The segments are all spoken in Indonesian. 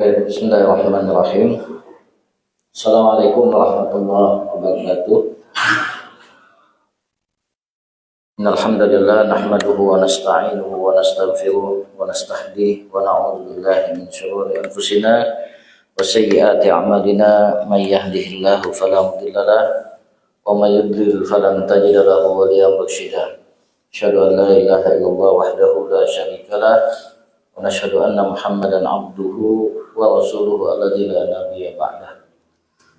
Bismillahirrahmanirrahim. Assalamualaikum warahmatullahi wabarakatuh. Innal hamdalillah nahmaduhu wa nasta'inuhu wa nastaghfiruh wa nastahdihi wa na'udzu billahi min shururi anfusina wa sayyiati a'malina may yahdihillahu fala mudilla lahu wa may yudlil falan tajida lahu waliyyan mursyida. Asyhadu an la ilaha illallah wahdahu la syarika lah wa nashhadu anna Muhammadan abduhu wa rasuluhu alladzi la nabiyya ba'dah.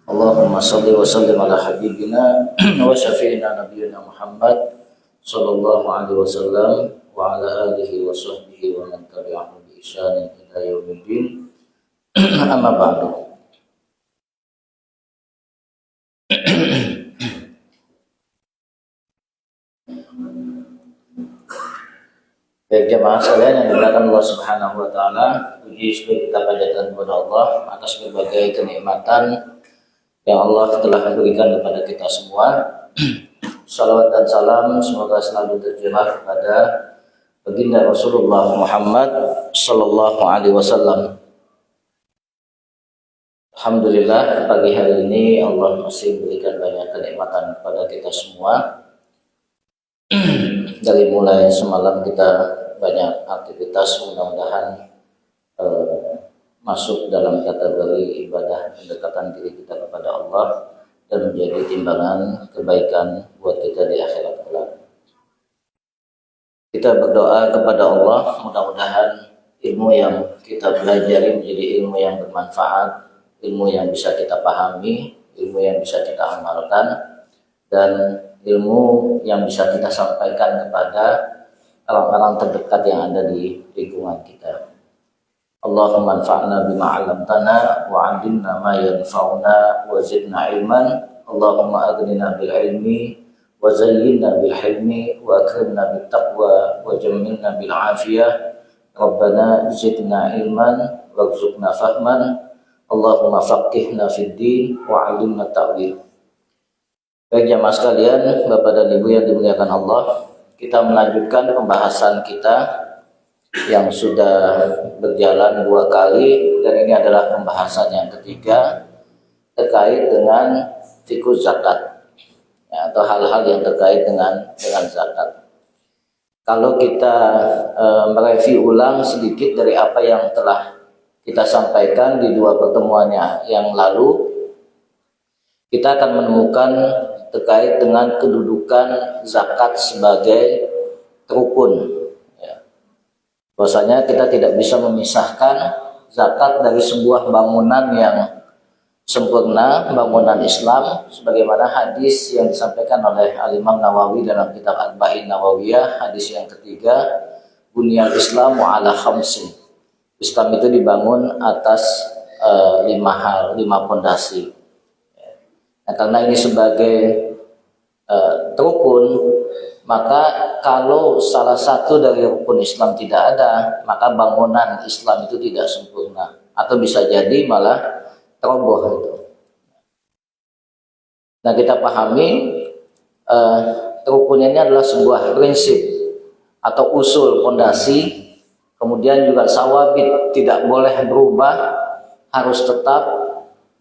Allahumma shalli wa sallim ala habibina wa syafi'ina nabiyyina Muhammad sallallahu alaihi wasallam wa ala alihi wa sahbihi wa man tabi'ahum bi ihsanin ila yaumiddin. Amma ba'du. Baik jemaah sekalian yang dimuliakan Allah Subhanahu wa taala, puji syukur kita panjatkan kepada Allah atas berbagai kenikmatan yang Allah telah berikan kepada kita semua. Salawat dan salam semoga selalu tercurah kepada baginda Rasulullah Muhammad sallallahu alaihi wasallam. Alhamdulillah pagi hari ini Allah masih berikan banyak kenikmatan kepada kita semua. Dari mulai semalam kita banyak aktivitas, mudah-mudahan masuk dalam kategori ibadah pendekatan diri kita kepada Allah dan menjadi timbangan kebaikan buat kita di akhirat kelak. Kita berdoa kepada Allah mudah-mudahan ilmu yang kita pelajari menjadi ilmu yang bermanfaat, ilmu yang bisa kita pahami, ilmu yang bisa kita amalkan, dan ilmu yang bisa kita sampaikan kepada orang-orang terdekat yang ada di lingkungan kita. Allahumma anfa'na bima 'allamtana wa 'allimna ma yanfa'una wa zidna ilman. Allahumma aghnina bil ilmi wa zayyinna bil hilmi wa akrimna bit taqwa wa jammilna bil 'afiyah. Rabbana zidna ilman warzuqna fahman. Allahumma faqihna fid din wa 'allimna ta'wil. Baik jemaah sekalian, Bapak dan Ibu yang dimuliakan Allah, kita melanjutkan pembahasan kita yang sudah berjalan 2 kali, dan ini adalah pembahasan yang ketiga terkait dengan fikih zakat, ya, atau hal-hal yang terkait dengan zakat. Kalau kita mereview ulang sedikit dari apa yang telah kita sampaikan di 2 pertemuannya yang lalu, kita akan menemukan terkait dengan kedudukan zakat sebagai rukun. Ya. Bahwasanya kita tidak bisa memisahkan zakat dari sebuah bangunan yang sempurna, bangunan Islam, sebagaimana hadis yang disampaikan oleh Al-Imam Nawawi dalam kitab Arba'in Nawawiyah, hadis yang ketiga, Bunyal Islamu ala khamsin. Islam itu dibangun atas 5 hal, 5 pondasi. Nah, karena ini sebagai rukun, maka kalau salah satu dari rukun Islam tidak ada, maka bangunan Islam itu tidak sempurna. atau bisa jadi malah roboh itu. Nah, kita pahami rukun ini adalah sebuah prinsip atau usul pondasi, kemudian juga sawabit tidak boleh berubah, harus tetap,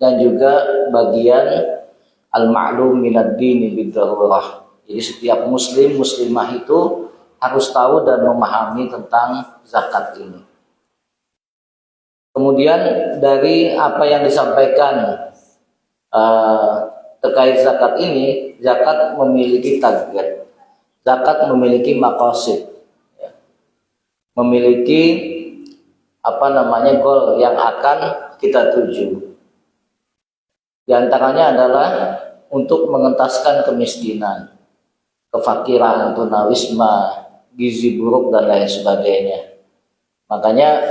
dan juga bagian al-ma'lum minad dini bidarurah. Jadi setiap muslim muslimah itu harus tahu dan memahami tentang zakat ini. Kemudian dari apa yang disampaikan terkait zakat ini, zakat memiliki target, zakat memiliki maqasid, memiliki goal yang akan kita tuju. Di antaranya adalah untuk mengentaskan kemiskinan, kefakiran, tunawisma, gizi buruk dan lain sebagainya. Makanya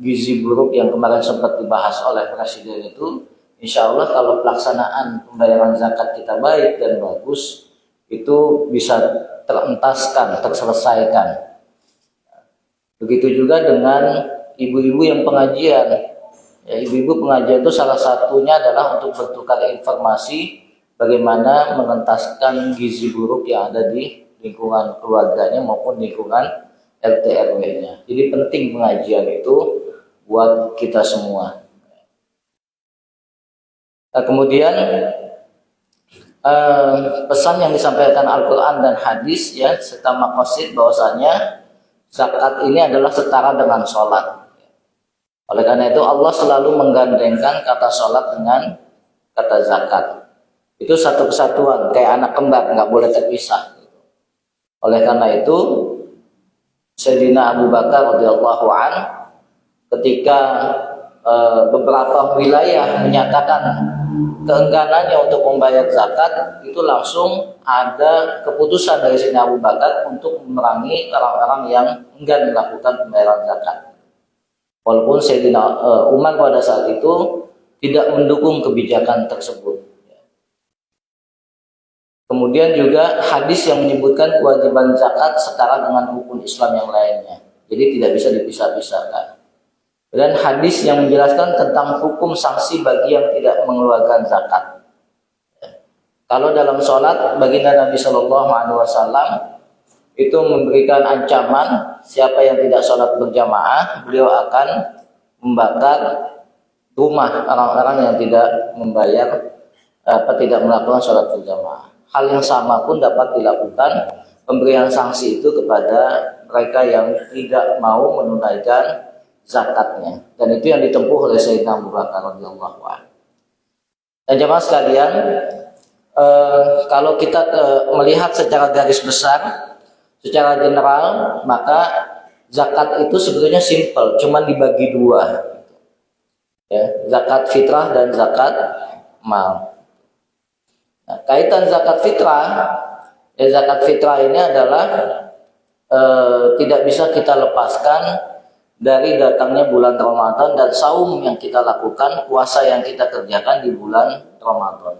gizi buruk yang kemarin sempat dibahas oleh Presiden itu, insya Allah kalau pelaksanaan pembayaran zakat kita baik dan bagus, itu bisa terentaskan, terselesaikan. Begitu juga dengan ibu-ibu yang pengajian. Ya, ibu-ibu pengajian itu salah satunya adalah untuk bertukar informasi bagaimana mengentaskan gizi buruk yang ada di lingkungan keluarganya maupun lingkungan RT RW-nya. Jadi penting pengajian itu buat kita semua. Nah, kemudian pesan yang disampaikan Al-Quran dan hadis ya serta maqasid bahwasanya zakat ini adalah setara dengan sholat. Oleh karena itu Allah selalu menggandengkan kata sholat dengan kata zakat. Itu satu kesatuan, kayak anak kembar, nggak boleh terpisah. Oleh karena itu Sayyidina Abu Bakar radhiyallahu an ketika beberapa wilayah menyatakan keengganannya untuk membayar zakat, itu langsung ada keputusan dari Sayyidina Abu Bakar untuk memerangi orang-orang yang enggan melakukan pembayaran zakat. Walaupun Sayyidina Umar pada saat itu tidak mendukung kebijakan tersebut. Kemudian juga hadis yang menyebutkan kewajiban zakat setara dengan rukun Islam yang lainnya. Jadi tidak bisa dipisah-pisahkan. Dan hadis yang menjelaskan tentang hukum sanksi bagi yang tidak mengeluarkan zakat. Kalau dalam sholat, baginda Nabi Shallallahu Alaihi Wasallam itu memberikan ancaman siapa yang tidak sholat berjamaah, beliau akan membakar rumah orang-orang yang tidak membayar tidak melakukan sholat berjamaah. Hal yang sama pun dapat dilakukan pemberian sanksi itu kepada mereka yang tidak mau menunaikan zakatnya, dan itu yang ditempuh oleh Sayyidina Abu Bakar radhiyallahu anhu. Dan jemaah sekalian, kalau kita melihat secara garis besar, secara general, maka zakat itu sebetulnya simpel, cuman dibagi dua, ya, zakat fitrah dan zakat mal. Nah, kaitan zakat fitrah, ya, zakat fitrah ini adalah tidak bisa kita lepaskan dari datangnya bulan Ramadan dan saum yang kita lakukan, puasa yang kita kerjakan di bulan Ramadan.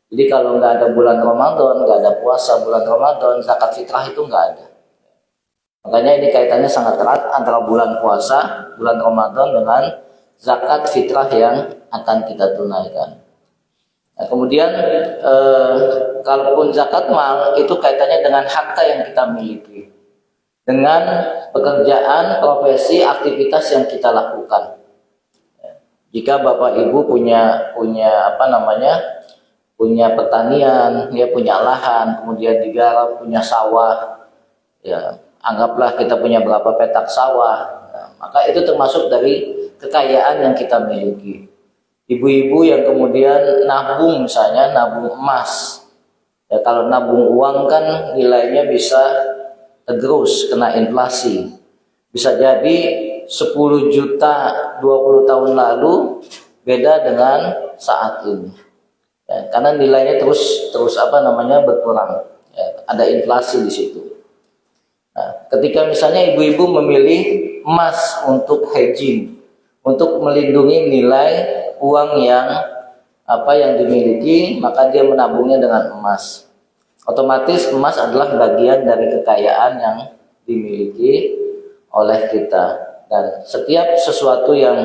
Jadi kalau nggak ada bulan Ramadan, nggak ada puasa bulan Ramadan, zakat fitrah itu nggak ada. Makanya ini kaitannya sangat erat antara bulan puasa, bulan Ramadan dengan zakat fitrah yang akan kita tunaikan. Nah, kemudian kalaupun zakat mal itu kaitannya dengan harta yang kita miliki, dengan pekerjaan, profesi, aktivitas yang kita lakukan. Jika Bapak Ibu punya pertanian, ya, punya lahan, kemudian digarap, punya sawah, ya, anggaplah kita punya berapa petak sawah, maka itu termasuk dari kekayaan yang kita miliki. Ibu-ibu yang kemudian nabung, misalnya nabung emas, ya, kalau nabung uang kan nilainya bisa tergerus, kena inflasi. Bisa jadi 10 juta 20 tahun lalu beda dengan saat ini. Ya, karena nilainya terus berkurang, ya, ada inflasi di situ. Nah, ketika misalnya ibu-ibu memilih emas untuk hedging, untuk melindungi nilai uang yang dimiliki, maka dia menabungnya dengan emas. Otomatis emas adalah bagian dari kekayaan yang dimiliki oleh kita. Dan setiap sesuatu yang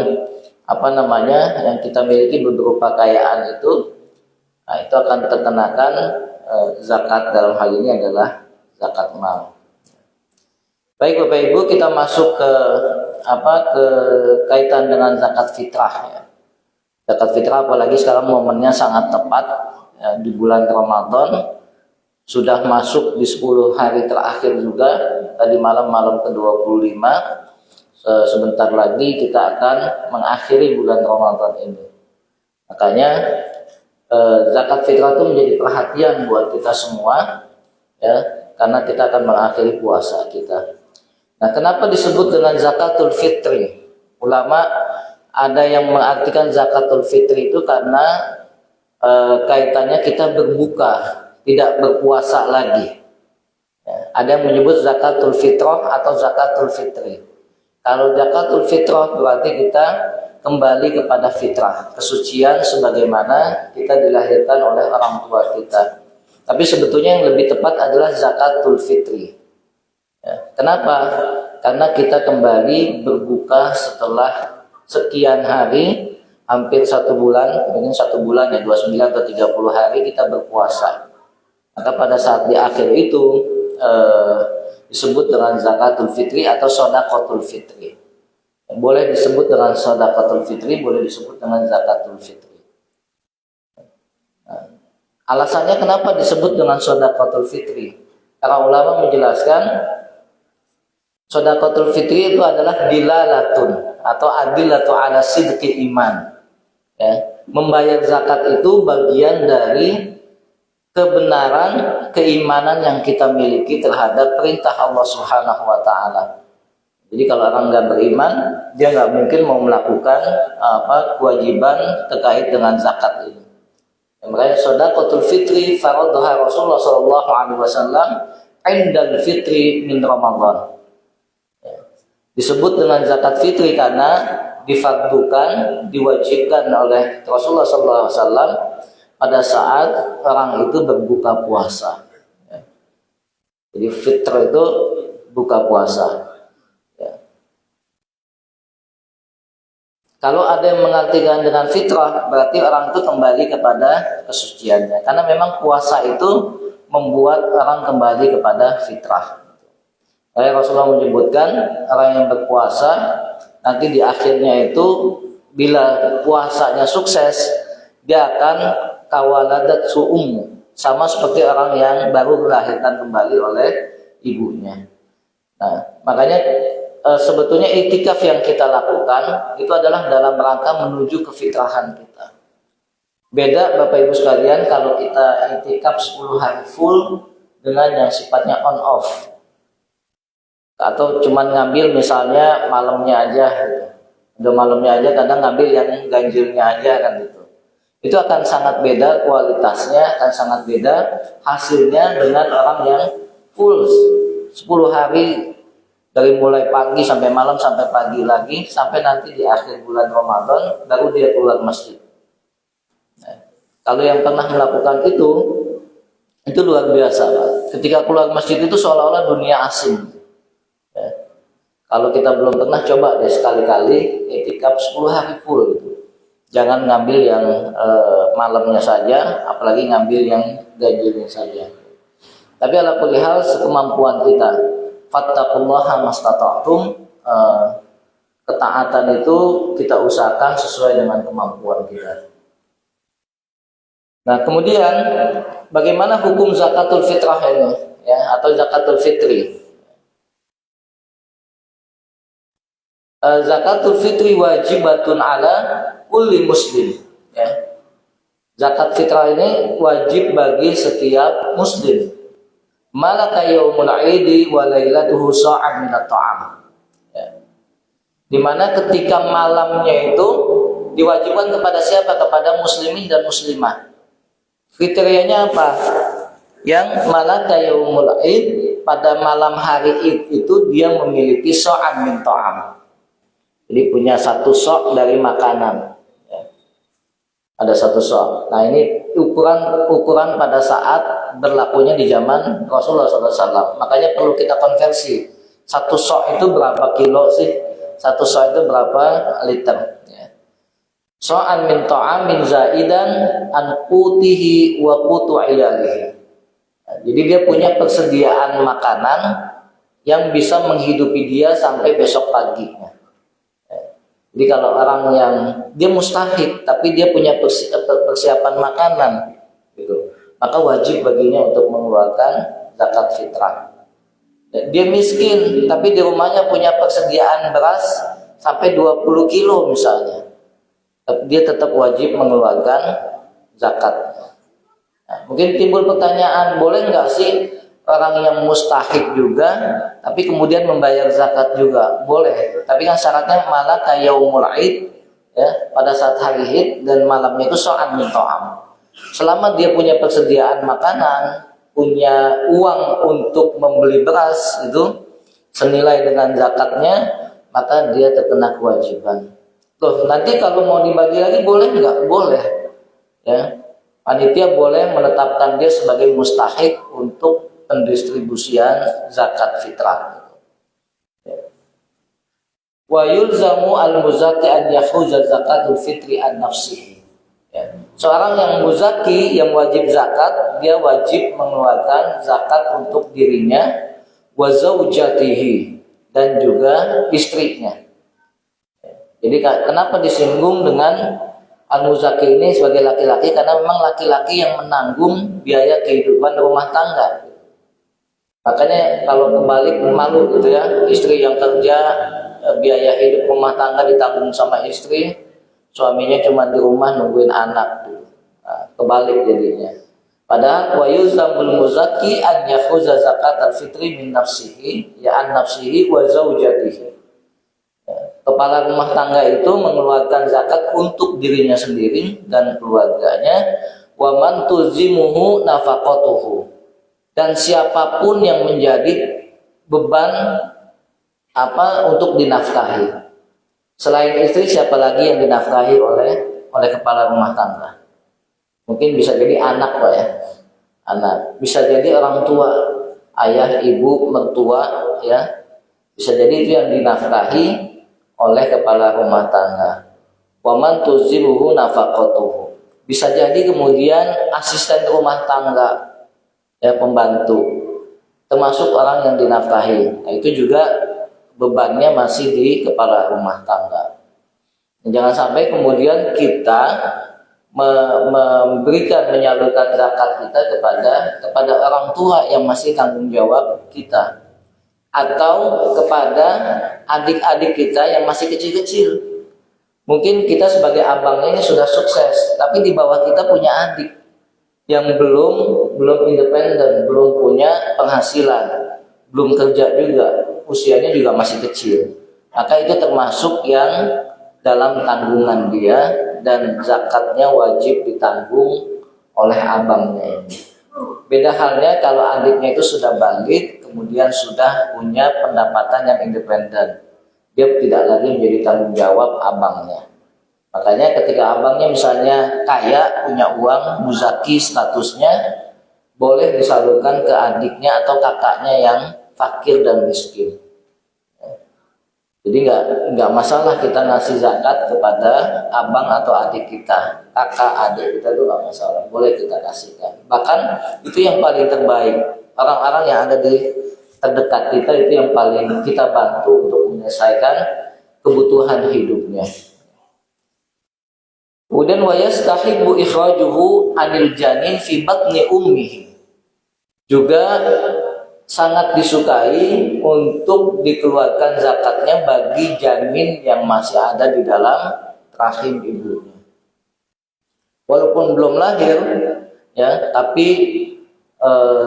yang kita miliki berupa kekayaan itu, itu akan terkenakan zakat. Dalam hal ini adalah zakat mal. Baik Bapak Ibu, kita masuk ke kaitan dengan zakat fitrah ya. Zakat fitrah apalagi sekarang momennya sangat tepat ya, di bulan Ramadan, sudah masuk di 10 hari terakhir juga. Tadi malam ke-25, sebentar lagi kita akan mengakhiri bulan Ramadan ini. Makanya zakat fitrah itu menjadi perhatian buat kita semua ya, karena kita akan mengakhiri puasa kita. Nah, kenapa disebut dengan zakatul fitri? Ulama ada yang mengartikan zakatul fitri itu karena kaitannya kita berbuka, tidak berpuasa lagi. Ya, ada yang menyebut zakatul fitrah atau zakatul fitri. Kalau zakatul fitrah berarti kita kembali kepada fitrah, kesucian sebagaimana kita dilahirkan oleh orang tua kita. Tapi sebetulnya yang lebih tepat adalah zakatul fitri. Ya, kenapa? Karena kita kembali berbuka setelah sekian hari, hampir 1 bulan, mungkin 1 bulan ya, 29 atau 30 hari kita berpuasa. Maka pada saat di akhir itu disebut dengan zakatul fitri atau shadaqatul fitri. Boleh disebut dengan shadaqatul fitri, boleh disebut dengan zakatul fitri. Nah, alasannya kenapa disebut dengan shadaqatul fitri? Para ulama menjelaskan shadaqatul fitri itu adalah dilalatun atau adillatu ala sidqi iman. Ya, membayar zakat itu bagian dari kebenaran keimanan yang kita miliki terhadap perintah Allah Subhanahu wa taala. Jadi kalau orang nggak beriman, dia nggak mungkin mau melakukan kewajiban terkait dengan zakat ini. Makanya shadaqatul fitri faradhaha Rasulullah sallallahu alaihi wasallam indal fitri min Ramadan. Disebut dengan zakat fitri karena difardukan, diwajibkan oleh Rasulullah SAW pada saat orang itu berbuka puasa. Jadi fitr itu buka puasa. Kalau ada yang mengartikan dengan fitrah, berarti orang itu kembali kepada kesuciannya. Karena memang puasa itu membuat orang kembali kepada fitrah. Rasulullah menyebutkan orang yang berpuasa nanti di akhirnya itu bila puasanya sukses, dia akan kawaladat su'um, sama seperti orang yang baru dilahirkan kembali oleh ibunya. Nah, makanya sebetulnya iktikaf yang kita lakukan itu adalah dalam rangka menuju kefitrahan kita. Beda Bapak Ibu sekalian kalau kita iktikaf 10 hari full dengan yang sifatnya on off. Atau cuman ngambil misalnya malamnya aja gitu. Udah malamnya aja, kadang ngambil yang ganjilnya aja kan gitu. Itu akan sangat beda kualitasnya, akan sangat beda hasilnya dengan orang yang full 10 hari dari mulai pagi sampai malam sampai pagi lagi sampai nanti di akhir bulan Ramadan baru dia keluar masjid. Nah, kalau yang pernah melakukan itu luar biasa Pak. Ketika keluar masjid itu seolah-olah dunia asing. Ya. Kalau kita belum pernah, coba deh sekali-kali iktikaf 10 hari full gitu. Jangan ngambil yang malamnya saja, apalagi ngambil yang ganjilnya saja. Tapi ala kulli hal sekemampuan kita. Fattaqullaha mastata'tum, ketaatan itu kita usahakan sesuai dengan kemampuan kita. Nah, kemudian bagaimana hukum zakatul fitrah ini ya, atau zakatul fitri? Zakatul fitri wajibatun ala kulli muslim ya. Zakat fitrah ini wajib bagi setiap muslim. Malaka yaumul aidi wa lailatuhu sa'an min at-ta'am. Ya. Di mana ketika malamnya itu diwajibkan kepada siapa? Kepada muslimin dan muslimah. Kriterianya apa? Yang malaka yaumul aid, pada malam hari Id itu dia memiliki sa'an min ta'am. Jadi punya 1 sok dari makanan. Ya. Ada 1 sok. Nah, ini ukuran pada saat berlakunya di zaman Rasulullah SAW. Makanya perlu kita konversi. 1 sok itu berapa kilo sih? Satu so' itu berapa liter? Ya. So'an min ta'amin zaidan an qutihi wa qutu iyalihi. Jadi dia punya persediaan makanan yang bisa menghidupi dia sampai besok paginya. Jadi kalau orang yang dia mustahik tapi dia punya persiapan makanan, gitu, maka wajib baginya untuk mengeluarkan zakat fitrah. Dia miskin tapi di rumahnya punya persediaan beras sampai 20 kilo misalnya, dia tetap wajib mengeluarkan zakat. Nah, mungkin timbul pertanyaan, boleh nggak sih orang yang mustahik juga tapi kemudian membayar zakat juga? Boleh, tapi kan syaratnya malaka yaumul id, ya, pada saat hari id dan malamnya itu so'an min ta'am. Selama dia punya persediaan makanan, punya uang untuk membeli beras itu senilai dengan zakatnya, maka dia terkena kewajiban. Loh, nanti kalau mau dibagi lagi boleh nggak? Boleh, ya. Panitia boleh menetapkan dia sebagai mustahik untuk pendistribusian zakat fitrah. Wa yulzamu al-muzaki an yafuza zakatul fitri an nafsihi. Ya. Seorang yang muzaki, yang wajib zakat, dia wajib mengeluarkan zakat untuk dirinya, wa zaujatihi, dan juga istrinya. Jadi kenapa disinggung dengan al-muzaki ini sebagai laki-laki? Karena memang laki-laki yang menanggung biaya kehidupan rumah tangga. Makanya kalau kebalik malu gitu ya, istri yang kerja, biaya hidup rumah tangga ditanggung sama istri, suaminya cuma di rumah nungguin anak. Nah, kebalik jadinya. Padahal wa yuzamul muzaki an yafuza zakat al-fitri min nafsihi, ya an nafsihi wa zaujatihi. Kepala rumah tangga itu mengeluarkan zakat untuk dirinya sendiri dan keluarganya. Wa man tuzimuhu nafaqatuhu, dan siapapun yang menjadi beban untuk dinafkahi. Selain istri, siapa lagi yang dinafkahi oleh kepala rumah tangga? Mungkin bisa jadi anak, Pak, ya. Anak, bisa jadi orang tua, ayah, ibu, mertua, ya. Bisa jadi itu yang dinafkahi oleh kepala rumah tangga. Wa man tuzimuhu nafaqatuhu. Bisa jadi kemudian asisten rumah tangga, ya, pembantu, termasuk orang yang dinafkahi. Nah, itu juga bebannya masih di kepala rumah tangga. Jangan sampai kemudian kita menyalurkan zakat kita kepada orang tua yang masih tanggung jawab kita, atau kepada adik-adik kita yang masih kecil-kecil. Mungkin kita sebagai abangnya ini sudah sukses, tapi di bawah kita punya adik yang belum independen, belum punya penghasilan, belum kerja juga, usianya juga masih kecil. Maka itu termasuk yang dalam tanggungan dia dan zakatnya wajib ditanggung oleh abangnya ini. Beda halnya kalau adiknya itu sudah balik, kemudian sudah punya pendapatan yang independen, dia tidak lagi menjadi tanggung jawab abangnya. Makanya ketika abangnya misalnya kaya, punya uang, muzaki statusnya, boleh disalurkan ke adiknya atau kakaknya yang fakir dan miskin. Jadi nggak masalah kita ngasih zakat kepada abang atau adik kita, kakak adik kita itu nggak masalah, boleh kita kasihkan. Bahkan itu yang paling terbaik, orang-orang yang ada di terdekat kita itu yang paling kita bantu untuk menyelesaikan kebutuhan hidupnya. Kemudian wa yastahibu ikhrajuhu anil janin fi batni ummihi. Juga sangat disukai untuk dikeluarkan zakatnya bagi janin yang masih ada di dalam rahim ibunya. Walaupun belum lahir, ya, tapi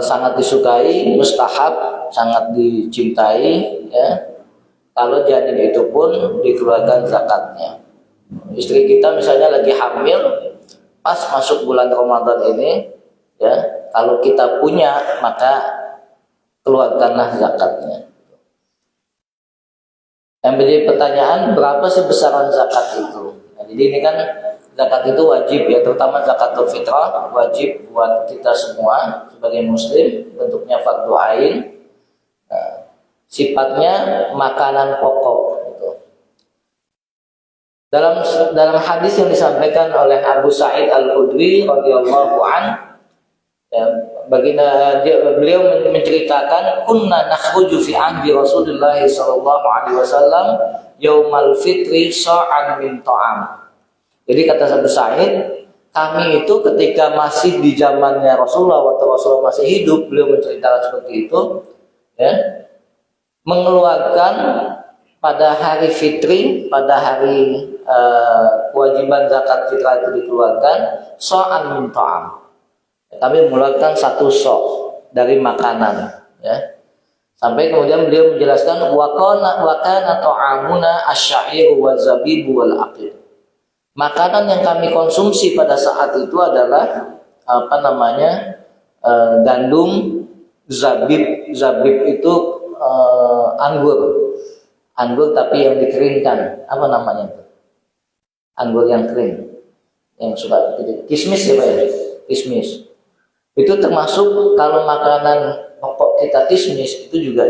sangat disukai, mustahab, sangat dicintai, ya, kalau janin itu pun dikeluarkan zakatnya. Istri kita misalnya lagi hamil, pas masuk bulan Ramadan ini, ya, kalau kita punya maka keluarkanlah zakatnya. Yang menjadi pertanyaan, berapa sih besaran zakat itu? Nah, jadi ini kan zakat itu wajib, ya, terutama zakatul fitrah wajib buat kita semua sebagai muslim, bentuknya fardhu ain. Nah, sifatnya makanan pokok gitu. dalam hadis yang disampaikan oleh Abu Sa'id Al-Khudri radhiyallahu an, ya, beliau menceritakan kunna nakhruju fi ahdi Rasulullah sallallahu alaihi wasallam yaumal fitri sa'an min ta'am. Jadi kata Abu Sa'id, kami itu ketika masih di zamannya Rasulullah, waktu Rasulullah masih hidup, beliau menceritakan seperti itu, ya, mengeluarkan pada hari fitri, pada hari kewajiban zakat fitrah itu dikeluarkan, so'an min ta'am. Kami mengeluarkan satu sok dari makanan, ya. Sampai kemudian beliau menjelaskan wa kana ta'amuna asy-sya'iru wa zabibu wal aqid. Makanan yang kami konsumsi pada saat itu adalah gandum, zabib itu anggur tapi yang dikeringkan, apa namanya itu? Anggur yang kering, yang suka kismis ya Pak ya, kismis. Itu termasuk kalau makanan pokok kita kismis itu juga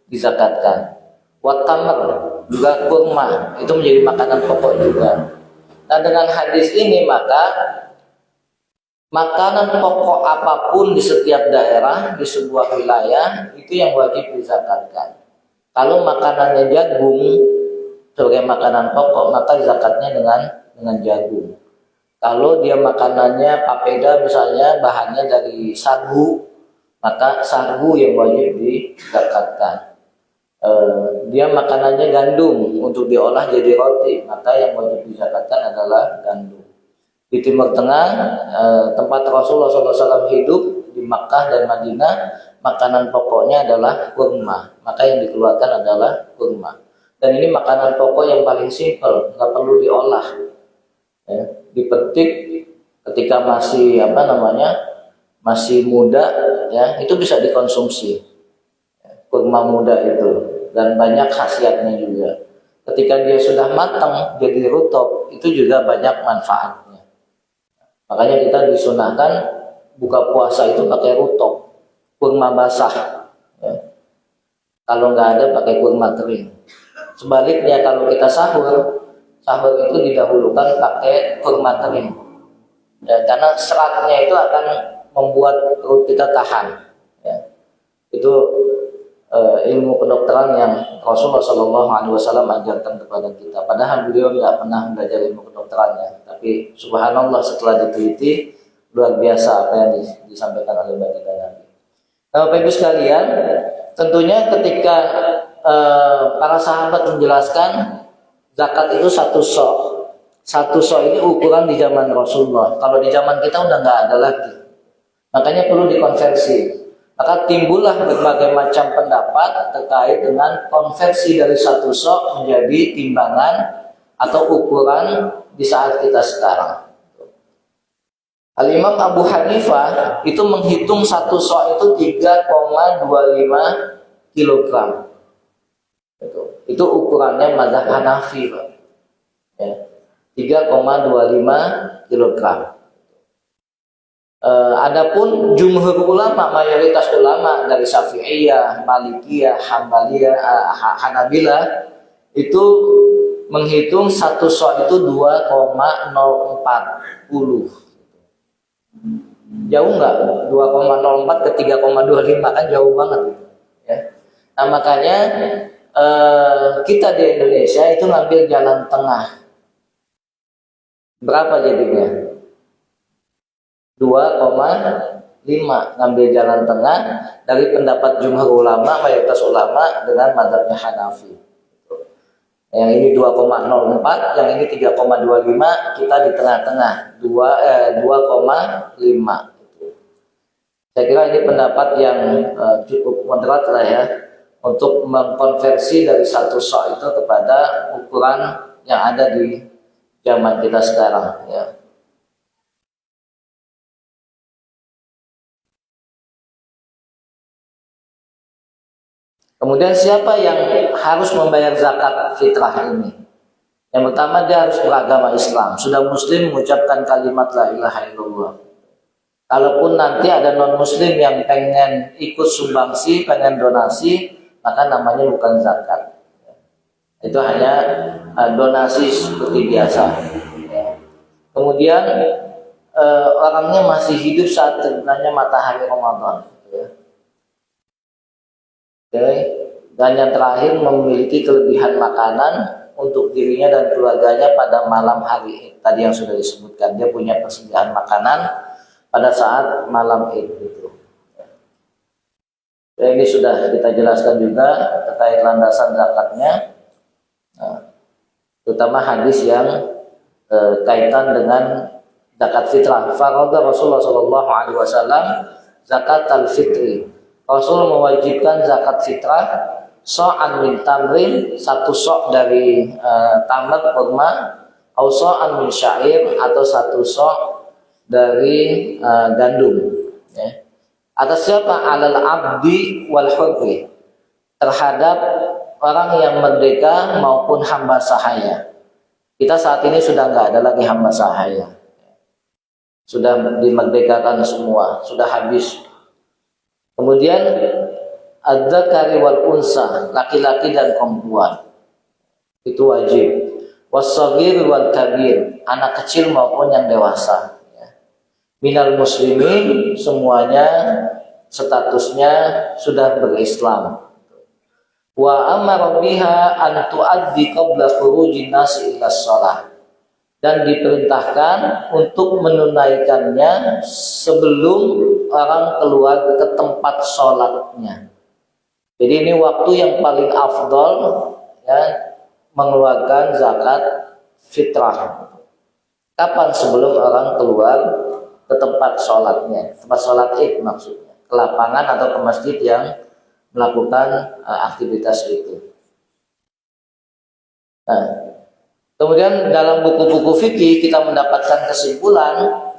dizakatkan. Watamar juga kurma itu menjadi makanan pokok juga. Nah dengan hadis ini maka makanan pokok apapun di setiap daerah, di sebuah wilayah itu yang wajib dizakatkan. Kalau makanannya jagung sebagai makanan pokok, maka zakatnya dengan jagung. Kalau dia makanannya papeda misalnya, bahannya dari sagu, maka sagu yang wajib dizakatkan. Dia makanannya gandum untuk diolah jadi roti, maka yang wajib dizakatkan adalah gandum. Di Timur Tengah, tempat Rasulullah SAW hidup di Makkah dan Madinah, makanan pokoknya adalah kurma, maka yang dikeluarkan adalah kurma. Dan ini makanan pokok yang paling simpel, nggak perlu diolah, ya, dipetik ketika masih masih muda, ya, itu bisa dikonsumsi, kurma muda itu, dan banyak khasiatnya juga. Ketika dia sudah matang jadi rutop, itu juga banyak manfaatnya. Makanya kita disunahkan buka puasa itu pakai rutop, kurma basah, ya. Kalau nggak ada pakai kurma kering. Sebaliknya kalau kita sahur itu didahulukan pakai kurma kering, ya, karena seratnya itu akan membuat perut kita tahan, ya. Itu ilmu kedokteran yang Rasulullah SAW ajarkan kepada kita. Padahal beliau nggak pernah belajar ilmu kedokterannya, tapi subhanallah setelah diteliti luar biasa apa yang disampaikan oleh baginda Nabi. Bapak Ibu sekalian, tentunya ketika para sahabat menjelaskan zakat itu satu sok. Satu sok ini ukuran di zaman Rasulullah. Kalau di zaman kita udah nggak ada lagi. Makanya perlu dikonversi. Maka timbullah berbagai macam pendapat terkait dengan konversi dari satu sok menjadi timbangan atau ukuran di saat kita sekarang. Al-Imam Abu Hanifah itu menghitung satu sok itu 3,25 kg. Itu ukurannya mazhab Hanafi, Pak. Ya, 3,25 kg. Adapun jumhur ulama, mayoritas ulama dari Syafi'iyah, Malikiyah, Hambaliyah, Hanabilah itu menghitung satu sok itu 2,040. Jauh nggak? 2,04 ke 3,25 kan jauh banget, ya. Nah makanya kita di Indonesia itu ngambil jalan tengah. Berapa jadinya? 2,5, ngambil jalan tengah dari pendapat jumhur ulama, mayoritas ulama dengan mazhabnya Hanafi. Yang ini 2,04, yang ini 3,25, kita di tengah-tengah 2,5. Saya kira ini pendapat yang cukup moderat lah ya, untuk mengkonversi dari satu sok itu kepada ukuran yang ada di zaman kita sekarang, ya. Kemudian siapa yang harus membayar zakat fitrah ini? Yang pertama, dia harus beragama Islam, sudah muslim mengucapkan kalimat la ilaha illallah. Kalaupun nanti ada non muslim yang pengen ikut sumbangsi, pengen donasi, maka namanya bukan zakat. Itu hanya donasi seperti biasa. Kemudian orangnya masih hidup saat terbitnya matahari Ramadan. Oke. Dan yang terakhir, memiliki kelebihan makanan untuk dirinya dan keluarganya pada malam hari Id. Tadi yang sudah disebutkan, dia punya persediaan makanan pada saat malam Id itu. Ini sudah kita jelaskan juga terkait landasan zakatnya, terutama hadis yang kaitan dengan zakat fitrah. Farada Rasulullah SAW zakat al-fitri. Rasul mewajibkan zakat fitrah so'an min tamrin, satu sok dari tamar kurma, atau so'an min syair, atau satu sok dari gandum. Ya. Atas siapa? Alal abdi wal hurri, terhadap orang yang merdeka maupun hamba sahaya. Kita saat ini sudah nggak ada lagi hamba sahaya, sudah dimerdekakan semua, sudah habis. Kemudian adzakari wal unsa, laki-laki dan perempuan, itu wajib. Wassagir wal kabir, anak kecil maupun yang dewasa. Minal muslimin, semuanya statusnya sudah berislam. Wa amara biha an tuaddi qabla khurujin nasi ila shalah, dan diperintahkan untuk menunaikannya sebelum orang keluar ke tempat sholatnya. Jadi ini waktu yang paling afdol, ya, mengeluarkan zakat fitrah. Kapan? Sebelum orang keluar ke tempat sholatnya, tempat sholat Id maksudnya, ke lapangan atau ke masjid yang melakukan aktivitas itu. Nah, kemudian dalam buku-buku fikih kita mendapatkan kesimpulan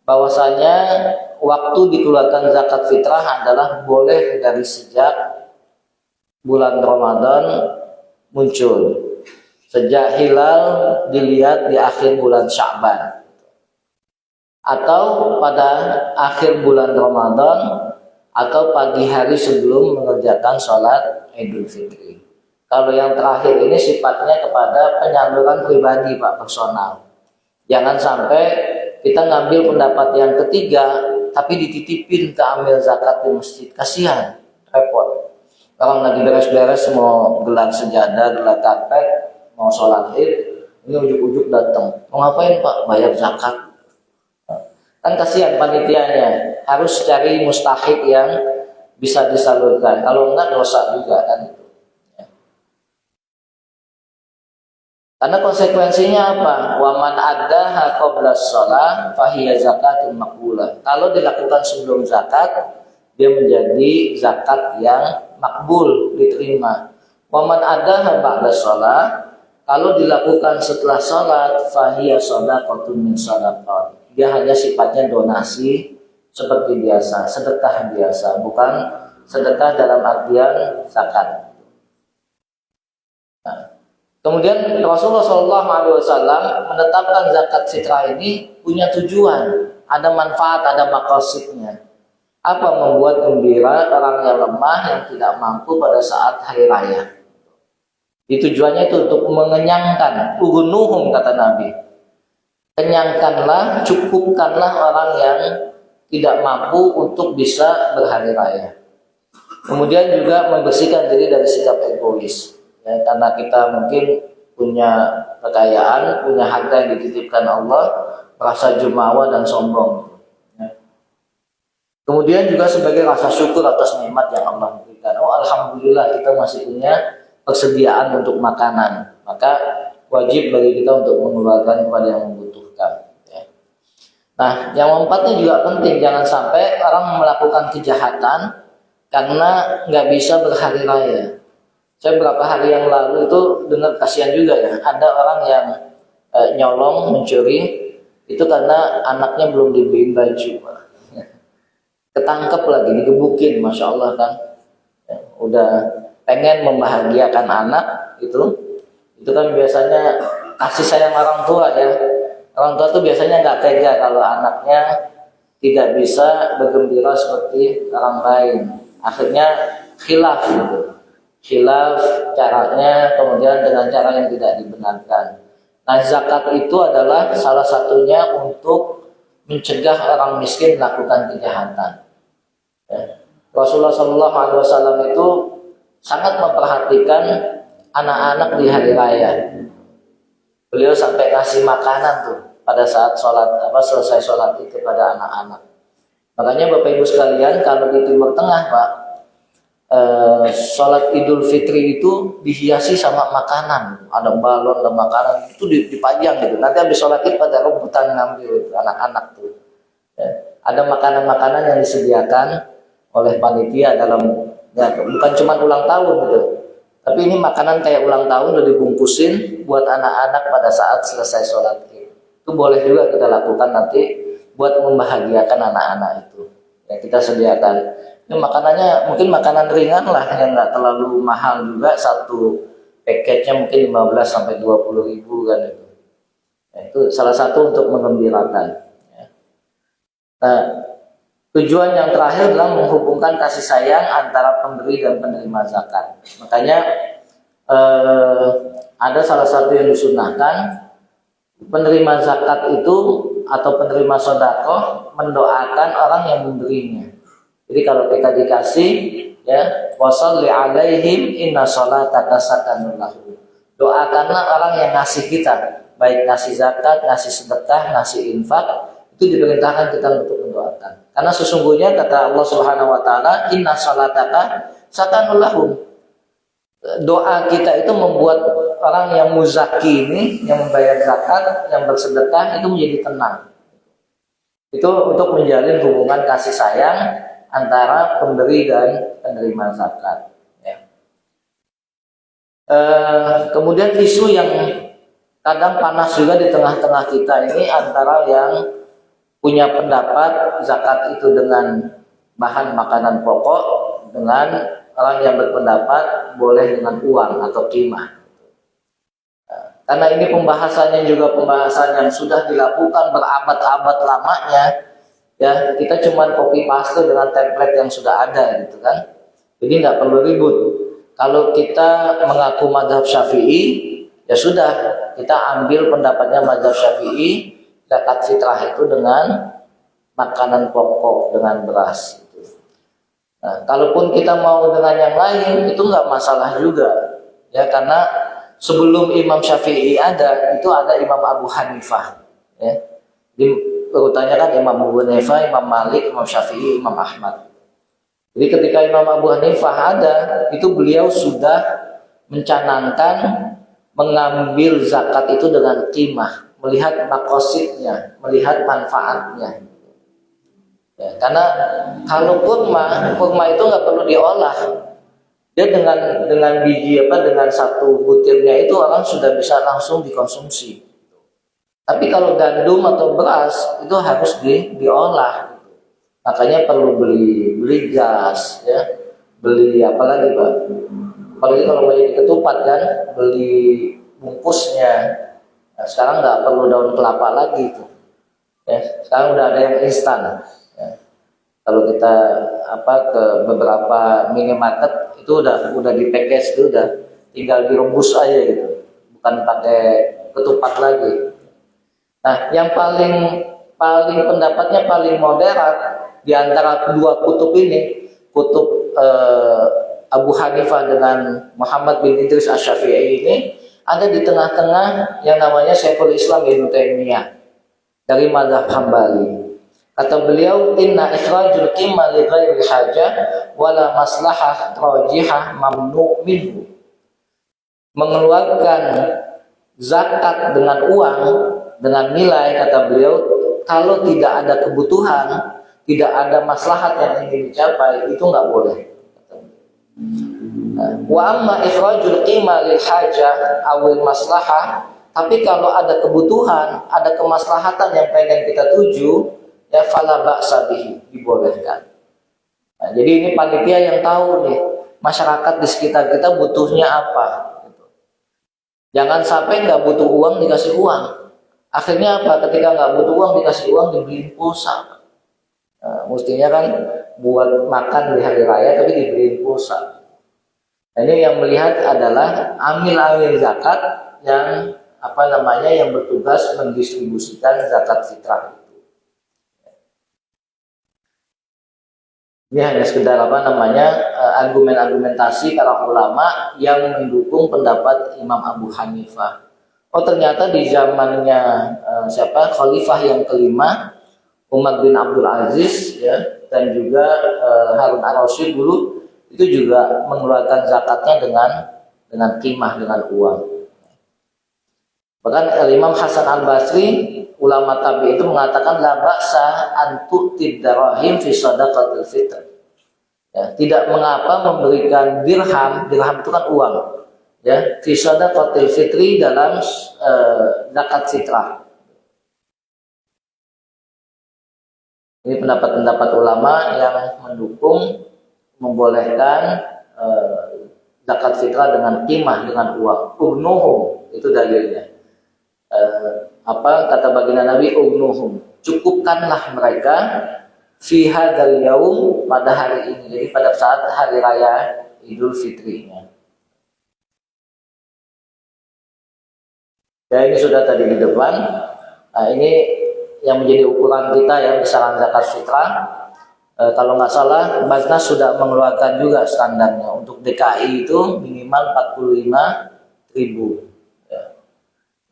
bahwasanya waktu dikeluarkan zakat fitrah adalah boleh dari sejak bulan Ramadan muncul, sejak hilal dilihat di akhir bulan Sya'ban, atau pada akhir bulan Ramadan, atau pagi hari sebelum mengerjakan sholat Idul Fitri. Kalau yang terakhir ini sifatnya kepada penyaluran pribadi, Pak, personal. Jangan sampai kita ngambil pendapat yang ketiga tapi dititipin ke amil zakat di masjid. Kasihan, repot. Orang lagi beres-beres mau gelar sejadah, gelar karpet, mau sholat Id, ini ujuk-ujuk datang. Mau ngapain, Pak? Bayar zakat. Kan kasihan panitianya, harus cari mustahik yang bisa disalurkan. Kalau enggak dosa juga kan. Karena konsekuensinya apa? Waman addaha qabla shalah fahiya zakatun maqbulah. Kalau dilakukan sebelum zakat, dia menjadi zakat yang makbul, diterima. Waman addaha ba'da shalah, kalau dilakukan setelah salat, fahiya shadaqatun min shadaqat. Dia hanya sifatnya donasi seperti biasa, sedekah biasa, bukan sedekah dalam artian zakat. Nah, kemudian Rasulullah SAW menetapkan zakat fitrah ini punya tujuan, ada manfaat, ada maqasidnya. Apa? Membuat gembira orang yang lemah, yang tidak mampu pada saat hari raya. Tujuannya itu untuk mengenyangkan, ugunuhum kata Nabi. Kenyangkanlah, cukupkanlah orang yang tidak mampu untuk bisa berhari raya. Kemudian juga membersihkan diri dari sikap egois, ya, karena kita mungkin punya kekayaan, punya harta yang dititipkan Allah, merasa jumawa dan sombong, ya. Kemudian juga sebagai rasa syukur atas nikmat yang Allah berikan. Oh, alhamdulillah kita masih punya persediaan untuk makanan, maka wajib bagi kita untuk mengeluarkan kepada yang membutuhkan, ya. Nah, yang keempatnya juga penting, jangan sampai orang melakukan kejahatan karena nggak bisa berhari raya. Saya beberapa hari yang lalu itu dengar, kasihan juga ya, ada orang yang nyolong, mencuri, itu karena anaknya belum dibeliin baju, ketangkep lagi, digebukin, masya Allah kan, ya, udah pengen membahagiakan anak itu kan biasanya kasih sayang orang tua, ya. Orang tua tuh biasanya nggak tega kalau anaknya tidak bisa bergembira seperti orang lain. Akhirnya khilaf gitu. khilaf caranya, kemudian dengan cara yang tidak dibenarkan. Nah, zakat itu adalah salah satunya untuk mencegah orang miskin melakukan kejahatan. Ya. Rasulullah SAW itu sangat memperhatikan anak-anak di hari raya. Beliau sampai ngasih makanan tuh pada saat selesai sholat itu kepada anak-anak. Makanya Bapak Ibu sekalian, kalau di Timur Tengah Pak, sholat Idul Fitri itu dihiasi sama makanan, ada balon, ada makanan itu dipajang gitu. Nanti habis sholat Id pada rebutan ngambil itu, anak-anak tuh. Ya. Ada makanan-makanan yang disediakan oleh panitia dalam, ya, bukan cuma ulang tahun gitu, tapi ini makanan kayak ulang tahun udah dibungkusin buat anak-anak pada saat selesai sholat Id. Itu boleh juga kita lakukan nanti buat membahagiakan anak-anak itu. Ya, kita sediakan. Ini makanannya mungkin makanan ringan lah yang nggak terlalu mahal juga, satu paketnya mungkin 15 sampai 20 ribu kan itu. Ya, itu salah satu untuk mengembirakan. Ya. Nah, tujuan yang terakhir adalah menghubungkan kasih sayang antara pemberi dan penerima zakat. Makanya ada salah satu yang disunahkan, penerima zakat itu atau penerima sedekah mendoakan orang yang memberinya. Jadi kalau kita dikasih, ya, washolli alaihim inna sholataka sakanun lahum. Doakanlah orang yang ngasih kita, baik ngasih zakat, ngasih sedekah, ngasih infak, itu diperintahkan kita untuk mendoakan. Karena sesungguhnya kata Allah Subhanahu wa taala, inna sholataka sakanun lahum. Doa kita itu membuat orang yang muzaki ini, yang membayar zakat, yang bersedekah itu menjadi tenang. Itu untuk menjalin hubungan kasih sayang antara pemberi dan penerima zakat. Ya. Kemudian isu yang kadang panas juga di tengah-tengah kita ini antara yang punya pendapat zakat itu dengan bahan makanan pokok dengan orang yang berpendapat boleh dengan uang atau timah. Karena ini pembahasannya juga pembahasan yang sudah dilakukan berabad-abad lamanya. Ya, kita cuma copy paste dengan template yang sudah ada gitu kan. Jadi nggak perlu ribut. Kalau kita mengaku mazhab Syafi'i, ya sudah, kita ambil pendapatnya mazhab Syafi'i, zakat fitrah itu dengan makanan pokok, dengan beras gitu. Nah, kalaupun kita mau dengan yang lain itu nggak masalah juga. Ya, karena sebelum Imam Syafi'i ada, itu ada Imam Abu Hanifah. Ya. Urutannya kan Imam Abu Hanifah, Imam Malik, Imam Syafi'i, Imam Ahmad. Jadi ketika Imam Abu Hanifah ada, itu beliau sudah mencanangkan mengambil zakat itu dengan qimah, melihat makosidnya, melihat manfaatnya. Ya, karena kalau kurma itu nggak perlu diolah. Dia dengan biji dengan satu butirnya itu orang sudah bisa langsung dikonsumsi. Tapi kalau gandum atau beras itu harus diolah. Makanya perlu beli gas, ya, beli apa lagi Pak? Apalagi kalau mau jadi ketupat kan, beli bungkusnya. Nah, sekarang nggak perlu daun kelapa lagi itu. Ya, sekarang udah ada yang instan. Ya. Kalau kita ke beberapa minimarket itu udah di package itu udah tinggal direbus aja gitu, bukan pakai ketupat lagi. Nah, yang paling pendapatnya paling moderat di antara dua kutub ini, kutub Abu Hanifah dengan Muhammad bin Idris Asy-Syafi'i ini, ada di tengah-tengah yang namanya Syekhul Islam Ibnu Taimiyah dari mazhab Hambali. Kata beliau, inna ikhrajul qimah li ghairi hajah wala maslahah rajihah mamnu minhu. Mengeluarkan zakat dengan uang, dengan nilai, kata beliau, kalau tidak ada kebutuhan, tidak ada maslahat yang ingin dicapai, itu nggak boleh. Wa amma ikhrajul qimah lil hajah awil maslahah, tapi kalau ada kebutuhan, ada kemaslahatan yang pengen kita tuju, ya fala ba'sa bihi, dibolehkan. Nah, jadi ini panitia yang tahu nih masyarakat di sekitar kita butuhnya apa. Jangan sampai nggak butuh uang dikasih uang. Akhirnya apa? Ketika nggak butuh uang dikasih uang dibeliin pulsa. Nah, mestinya kan buat makan di hari raya tapi dibeliin pulsa. Ini yang melihat adalah amil-amil zakat yang yang bertugas mendistribusikan zakat fitrah. Ini hanya sekedar argumen-argumentasi para ulama yang mendukung pendapat Imam Abu Hanifah. Oh, ternyata di zamannya Khalifah yang kelima, Umar bin Abdul Aziz, ya, dan juga Harun ar-Rasyid dulu itu juga mengeluarkan zakatnya dengan timah, dengan uang. Bahkan Imam Hasan al-Basri, ulama tabi itu mengatakan la ba'sa an tu'tid darahim fi shadaqatil fitr. Ya, tidak mengapa memberikan dirham itu kan uang, ya, fi shadaqatil fitri dalam zakat fitrah. Ini pendapat-pendapat ulama yang mendukung membolehkan zakat fitrah dengan timah, dengan uang. Ugnuhum, itu dalilnya. Kata baginda Nabi, ugnuhum, cukupkanlah mereka fi hadzal yaum, pada hari ini, jadi pada saat hari raya Idul Fitrinya. Ya, ini sudah tadi di depan. Nah, ini yang menjadi ukuran kita ya, besaran zakat fitrah. Kalau nggak salah, Basnas sudah mengeluarkan juga standarnya. Untuk DKI itu minimal 45.000.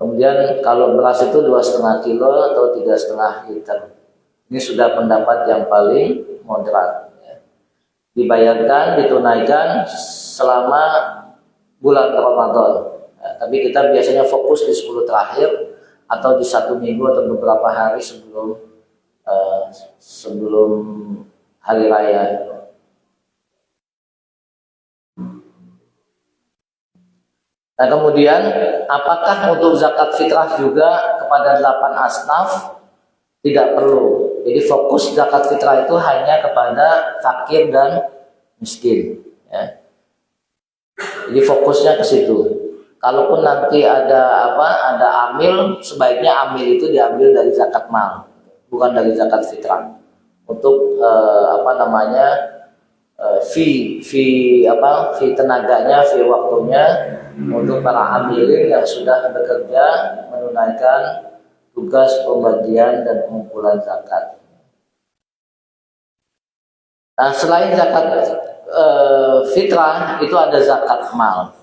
Kemudian kalau beras itu 2,5 kilo atau 3,5 liter. Ini sudah pendapat yang paling moderat. Ya. Dibayarkan, ditunaikan selama bulan Ramadan. Ya, tapi kita biasanya fokus di 10 terakhir atau di 1 minggu atau beberapa hari sebelum hari raya. Nah, kemudian apakah untuk zakat fitrah juga kepada 8 asnaf? Tidak perlu. Jadi fokus zakat fitrah itu hanya kepada fakir dan miskin. Ya. Jadi fokusnya ke situ. Kalaupun nanti ada amil, sebaiknya amil itu diambil dari zakat mal, bukan dari zakat fitrah. Untuk fee tenaganya, fee waktunya untuk para amilin yang sudah bekerja menunaikan tugas pembagian dan pengumpulan zakat. Nah, selain zakat fitrah itu ada zakat mal.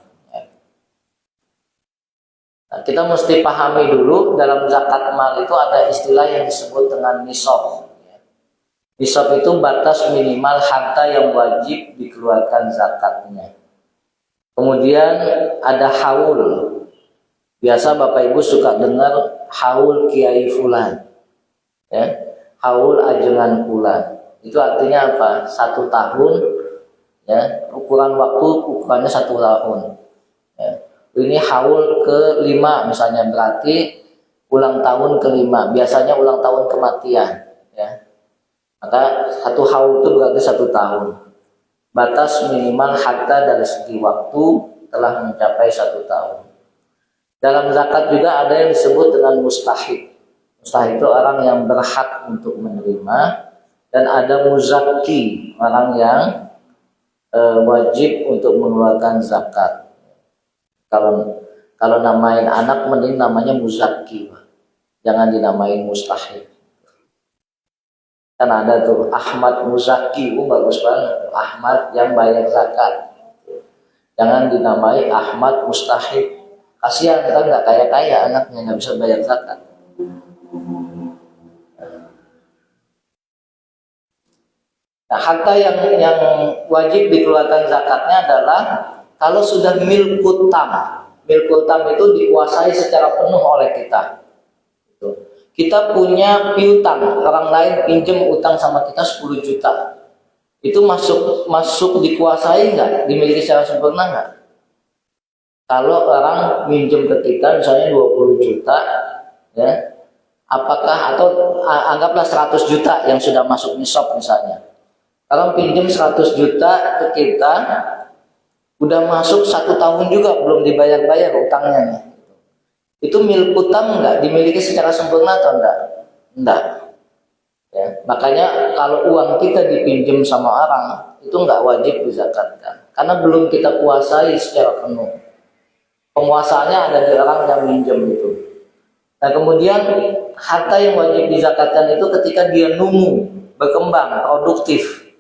Nah, kita mesti pahami dulu dalam zakat mal itu ada istilah yang disebut dengan nisab. Nisab itu batas minimal harta yang wajib dikeluarkan zakatnya. Kemudian ada haul. Biasa Bapak Ibu suka dengar haul Kiai Fulan, ya, haul ajengan Fulan. Itu artinya apa? 1 tahun, ya, ukurannya 1 tahun. Ya. Ini haul ke-5 misalnya, berarti ulang tahun ke-5. Biasanya ulang tahun kematian, ya. Maka 1 haul itu berarti 1 tahun. Batas minimal harta dari segi waktu telah mencapai 1 tahun. Dalam zakat juga ada yang disebut dengan mustahik. Mustahik itu orang yang berhak untuk menerima, dan ada muzakki, orang yang wajib untuk mengeluarkan zakat. Kalau namain anak mending namanya muzakki, jangan dinamain mustahik. Kan ada tuh Ahmad Muzaki, bagus banget. Ahmad yang bayar zakat. Jangan dinamai Ahmad Mustahik. Kasihan, kan nggak kaya-kaya anaknya, nggak bisa bayar zakat. Nah, harta yang wajib dikeluarkan zakatnya adalah kalau sudah milkul tam. Milkul tam itu dikuasai secara penuh oleh kita. Kita punya piutang, orang lain pinjam utang sama kita 10 juta. Itu masuk dikuasai nggak? Dimiliki secara sempurna nggak? Kalau orang minjem ke kita misalnya 20 juta, ya, apakah, atau anggaplah 100 juta yang sudah masuk nisab misalnya. Kalau pinjam 100 juta ke kita, udah masuk 1 tahun juga belum dibayar-bayar utangnya. Itu milkutam nggak? Dimiliki secara sempurna atau enggak? Enggak. Ya, makanya kalau uang kita dipinjam sama orang itu nggak wajib dizakatkan. karena belum kita kuasai secara penuh. Penguasaannya ada di orang yang minjem itu. Nah kemudian harta yang wajib dizakatkan itu ketika dia numbuh, berkembang, produktif.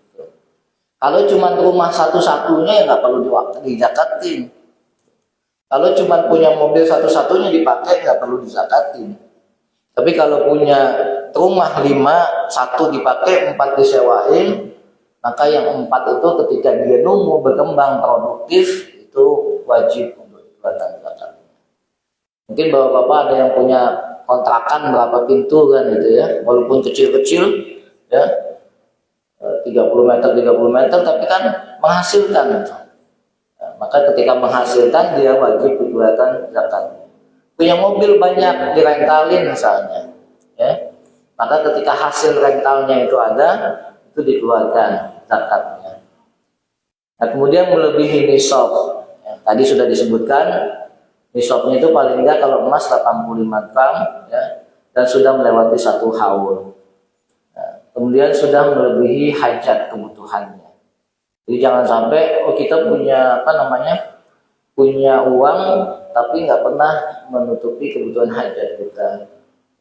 Kalau cuma rumah satu-satunya ya nggak perlu dizakatin. Kalau cuma punya mobil satu-satunya dipakai nggak perlu dizakatin. Tapi kalau punya rumah 5, 1 dipakai, 4 disewain, maka yang 4 itu ketika dia numbuh, berkembang, produktif itu wajib untuk dikeluarkan zakat. Mungkin bapak-bapak ada yang punya kontrakan berapa pintu kan gitu ya, walaupun kecil-kecil ya, 30 meter 30 meter, tapi kan menghasilkan itu. Maka ketika menghasilkan dia wajib dikeluarkan zakat. Punya mobil banyak direntalin misalnya, ya, maka ketika hasil rentalnya itu ada, itu dikeluarkan zakatnya. Nah kemudian melebihi nisab, ya, tadi sudah disebutkan nisabnya itu paling enggak kalau emas 85 gram, ya, dan sudah melewati 1 haul. Nah, kemudian sudah melebihi hajat kebutuhannya. Jadi jangan sampai kita punya punya uang tapi nggak pernah menutupi kebutuhan hajat kita,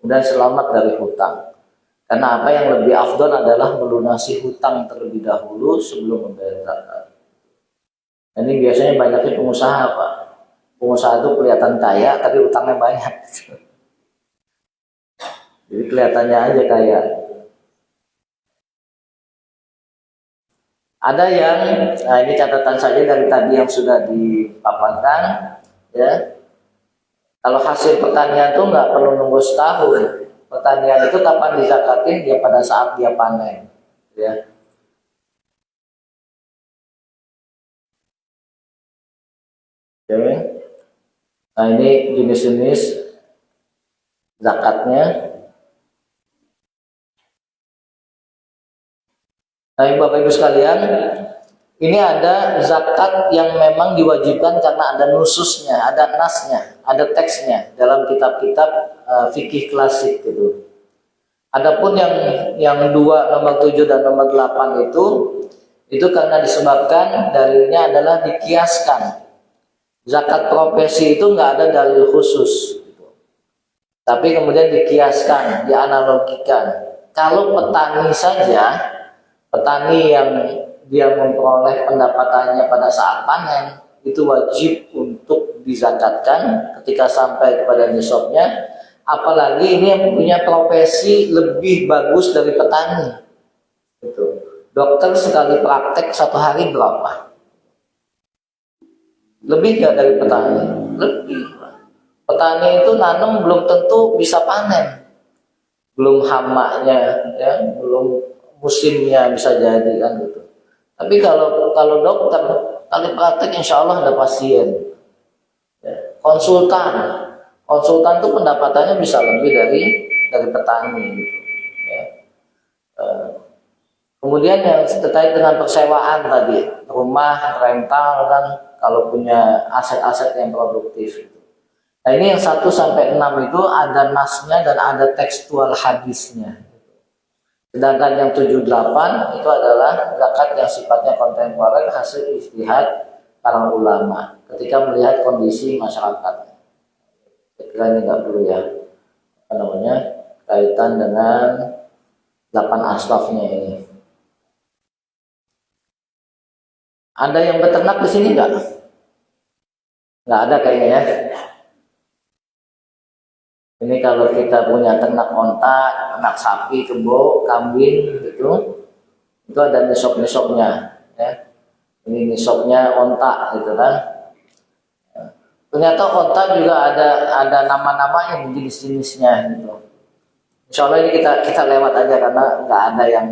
dan selamat dari hutang. Karena apa yang lebih afdal adalah melunasi hutang terlebih dahulu sebelum membayar zakat. Ini biasanya banyaknya pengusaha, Pak. Pengusaha itu kelihatan kaya tapi hutangnya banyak. Jadi kelihatannya aja kaya. Ada yang, nah ini catatan saja dari tadi yang sudah dipaparkan, ya. Kalau hasil pertanian itu nggak perlu nunggu setahun. Pertanian itu kapan dizakatin? Ya pada saat dia panen, ya. Oke. Nah ini jenis-jenis zakatnya. Nah Bapak Ibu sekalian, ini ada zakat yang memang diwajibkan karena ada nususnya, ada nasnya, ada teksnya dalam kitab-kitab fikih klasik gitu. Adapun yang 2 nomor 7 dan nomor 8 itu karena disebabkan dalilnya adalah dikiaskan. Zakat profesi itu nggak ada dalil khusus, tapi kemudian dikiaskan, dianalogikan. Kalau petani saja, petani yang dia memperoleh pendapatannya pada saat panen itu wajib untuk dizakatkan ketika sampai kepada nisabnya, apalagi ini yang punya profesi lebih bagus dari petani. Gitu. Dokter sekali praktek 1 hari berapa? Lebih nggak dari petani? Lebih. Petani itu nanam belum tentu bisa panen, belum hamaknya, ya, belum musimnya bisa jadi kan gitu. Tapi kalau dokter kali praktek insya Allah ada pasien. Ya, konsultan tuh pendapatannya bisa lebih dari petani gitu. Ya. Kemudian yang terkait dengan persewaan tadi, rumah rental kan, kalau punya aset-aset yang produktif. Nah ini yang 1 sampai 6 itu ada nasnya dan ada tekstual hadisnya. Sedangkan yang 7-8 itu adalah zakat yang sifatnya kontemporer, hasil ijtihad para ulama ketika melihat kondisi masyarakat. Saya kira ini nggak perlu ya, kaitan dengan 8 asnafnya ini. Ada yang beternak di sini nggak? Nggak ada kayaknya ya. Ini kalau kita punya ternak onta, ternak sapi, kebo, kambing gitu, itu ada nisab-nisabnya, ya. Ini nisabnya onta gitu kan. Ternyata onta juga ada nama-namanya, jenis-jenisnya gitu. Insya Allah ini kita lewat aja karena nggak ada yang.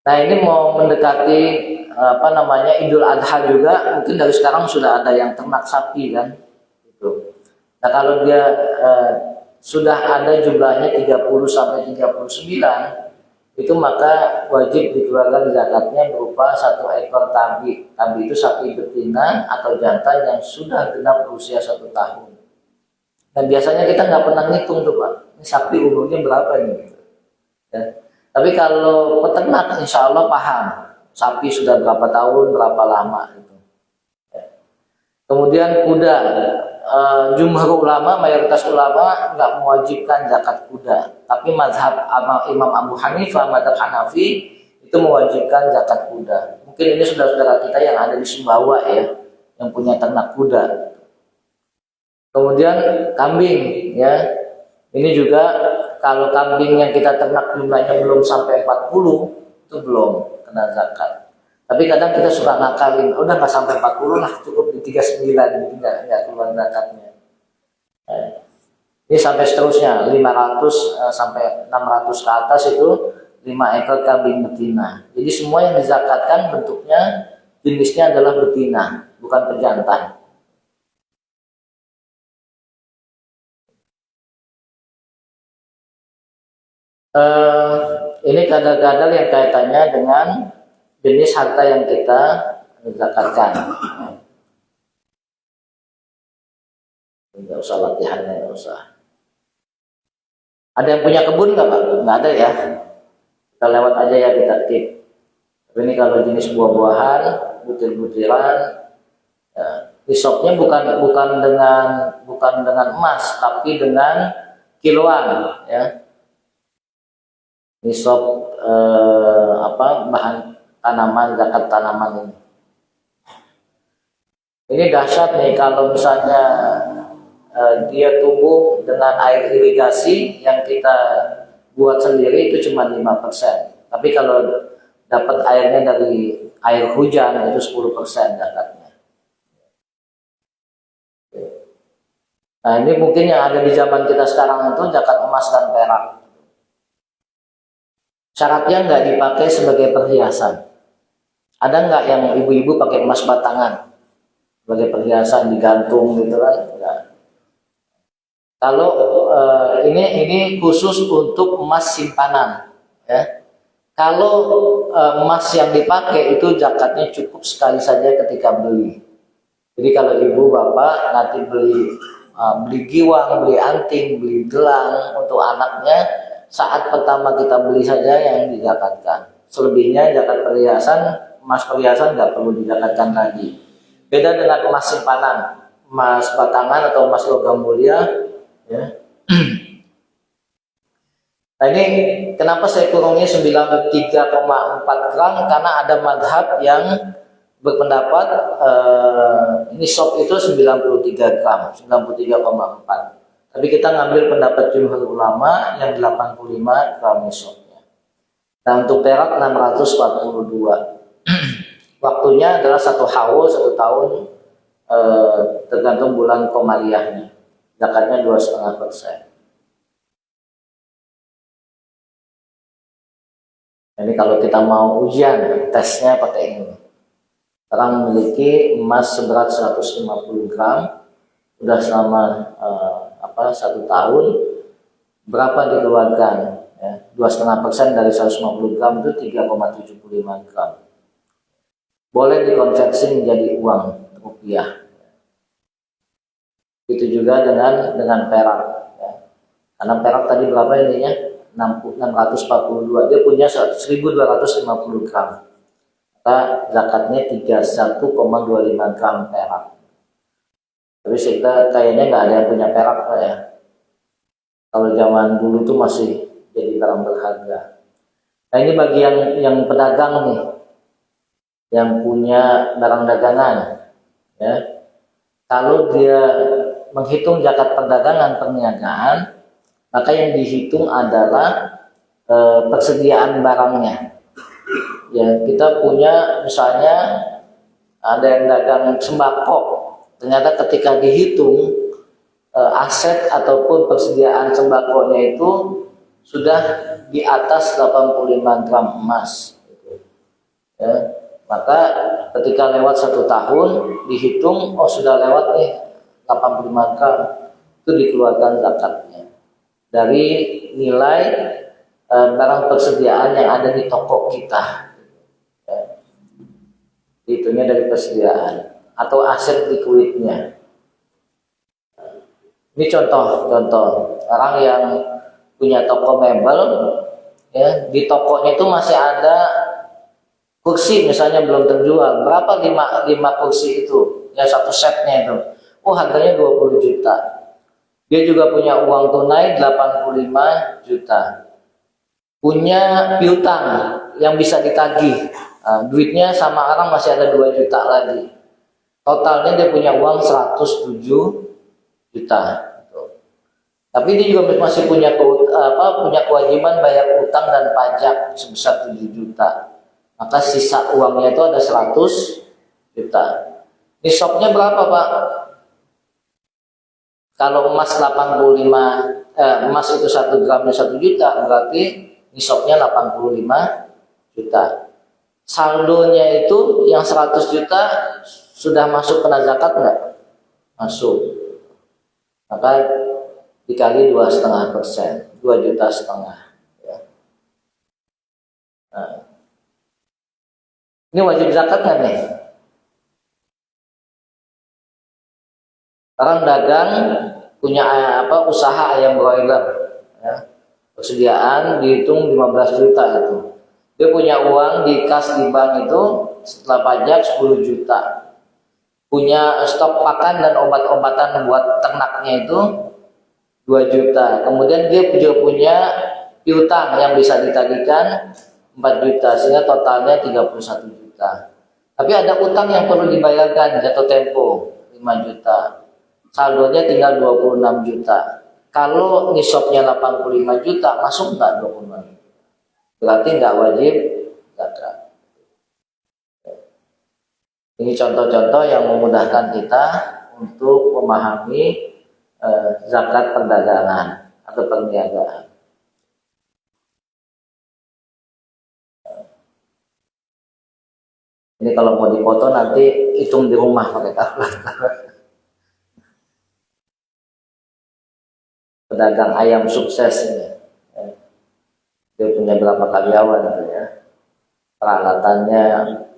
Nah ini mau mendekati Idul Adha juga, mungkin dari sekarang sudah ada yang ternak sapi kan, gitu. Nah kalau dia sudah ada jumlahnya 30 sampai 39, itu maka wajib dikeluarkan zakatnya berupa 1 ekor tabi. Tabi itu sapi betina atau jantan yang sudah genap berusia 1 tahun. Dan biasanya kita nggak pernah ngitung tuh Pak, ini sapi umurnya berapa ini? Ya. Tapi kalau peternak insya Allah paham. sapi sudah berapa tahun, berapa lama gitu. Kemudian kuda, jumhur ulama, mayoritas ulama nggak mewajibkan zakat kuda, tapi mazhab Imam Abu Hanifah, mazhab Hanafi itu mewajibkan zakat kuda. Mungkin ini saudara-saudara kita yang ada di Sumbawa ya, yang punya ternak kuda. Kemudian kambing ya, ini juga kalau kambing yang kita ternak jumlahnya belum sampai 40 itu belum kena zakat. Tapi kadang kita suka ngakalin, udah nggak sampai 40 lah, cukup di 39, nggak keluar zakatnya. Ini sampai seterusnya 500 sampai 600 ke atas itu 5 ekor kambing betina. Jadi semua yang dizakatkan bentuknya jenisnya adalah betina, bukan pejantan. Ini kadang-kadang yang kaitannya dengan jenis harta yang kita zakatkan. Nggak usah latihannya, nggak usah. Ada yang punya kebun nggak Pak? Nggak ada ya. Kita lewat aja ya, kita tip. Tapi ini kalau jenis buah-buahan, butir-butiran, ya, nisabnya bukan dengan emas, tapi dengan kiloan, ya. Nisab bahan tanaman, zakat tanaman ini. Ini dahsyat nih kalau misalnya dia tumbuh dengan air irigasi yang kita buat sendiri itu cuma 5%. Tapi kalau dapat airnya dari air hujan itu 10% zakatnya. Nah ini mungkin yang ada di zaman kita sekarang itu zakat emas dan perak. Syaratnya nggak dipakai sebagai perhiasan. Ada nggak yang ibu-ibu pakai emas batangan sebagai perhiasan digantung gitu kan? Enggak. Kalau ini khusus untuk emas simpanan, ya. Kalau emas yang dipakai itu zakatnya cukup sekali saja ketika beli. Jadi kalau ibu bapak nanti beli giwang, beli anting, beli gelang untuk anaknya, saat pertama kita beli saja yang dizakatkan. Selebihnya zakat perhiasan, emas perhiasan nggak perlu dizakatkan lagi. Beda dengan emas simpanan, emas batangan atau emas logam mulia, ya. Nah ini kenapa saya kurungnya 93,4 gram, karena ada madhab yang berpendapat nisab itu 93 gram, 93,4. Tapi kita ngambil pendapat jumhur ulama yang 85 gram nisabnya. Nah untuk perak 642. Waktunya adalah 1 haul 1 tahun, tergantung bulan komaliyahnya. Zakatnya 2,5%. Jadi kalau kita mau ujian, tesnya pakai ini. Sekarang memiliki emas seberat 150 gram, udah selama 1 tahun, berapa dikeluarkan? Ya, 2,5% dari 150 gram itu 3,75 gram. Boleh dikonversi menjadi uang rupiah. Itu juga dengan perak. Ya. Karena perak tadi berapa intinya? 642, dia punya 1.250 gram. Maka zakatnya 31,25 gram perak. Tapi kita kayaknya nggak ada yang punya perak Pak ya. Kalau zaman dulu tuh masih jadi barang berharga. Nah ini bagi yang pedagang nih, yang punya barang dagangan, ya. Kalau dia menghitung zakat perdagangan perniagaan, maka yang dihitung adalah persediaan barangnya. Ya, kita punya misalnya ada yang dagang sembako, ternyata ketika dihitung aset ataupun persediaan sembakonya itu sudah di atas 85 gram emas. Ya, maka ketika lewat 1 tahun dihitung, oh sudah lewat nih 85 gram, itu dikeluarkan zakatnya dari nilai barang persediaan yang ada di toko kita. Ya. Hitungnya dari persediaan atau aset likuidnya. Ini contoh orang yang punya toko mebel, ya, di tokonya itu masih ada Kursi misalnya belum terjual, berapa 5 kursi itu? Ya satu setnya itu. Oh, harganya 20 juta. Dia juga punya uang tunai 85 juta. Punya piutang yang bisa ditagih. Duitnya sama orang masih ada 2 juta lagi. Totalnya dia punya uang 107 juta. Tapi dia juga masih punya kewajiban bayar utang dan pajak sebesar 7 juta. Maka sisa uangnya itu ada 100 juta. Nisabnya berapa, Pak? Kalau emas 85, emas itu 1 gramnya 1 juta, berarti nisabnya 85 juta. Saldonya itu yang 100 juta sudah masuk kena zakat enggak? Masuk. Maka dikali 2,5%, 2,5 juta. Ya. Nah. Ini wajib zakat nggak nih? Orang dagang punya usaha ayam broiler, ya. Persediaan dihitung 15 juta itu. Dia punya uang di kas di bank itu setelah pajak 10 juta. Punya stok pakan dan obat-obatan buat ternaknya itu 2 juta. Kemudian dia juga punya piutang yang bisa ditagihkan 4 juta, sehingga totalnya 31 juta. Tapi ada utang yang perlu dibayarkan, jatuh tempo 5 juta. Saldonya tinggal 26 juta. Kalau nisabnya 85 juta, masuk nggak 26 juta? Berarti nggak wajib zakat. Ini contoh-contoh yang memudahkan kita untuk memahami zakat perdagangan atau perniagaan. Ini kalau mau dipoto nanti hitung di rumah pakai kalkulator. Pedagang ayam sukses ini. Dia punya berapa karyawan itu ya. Peralatannya,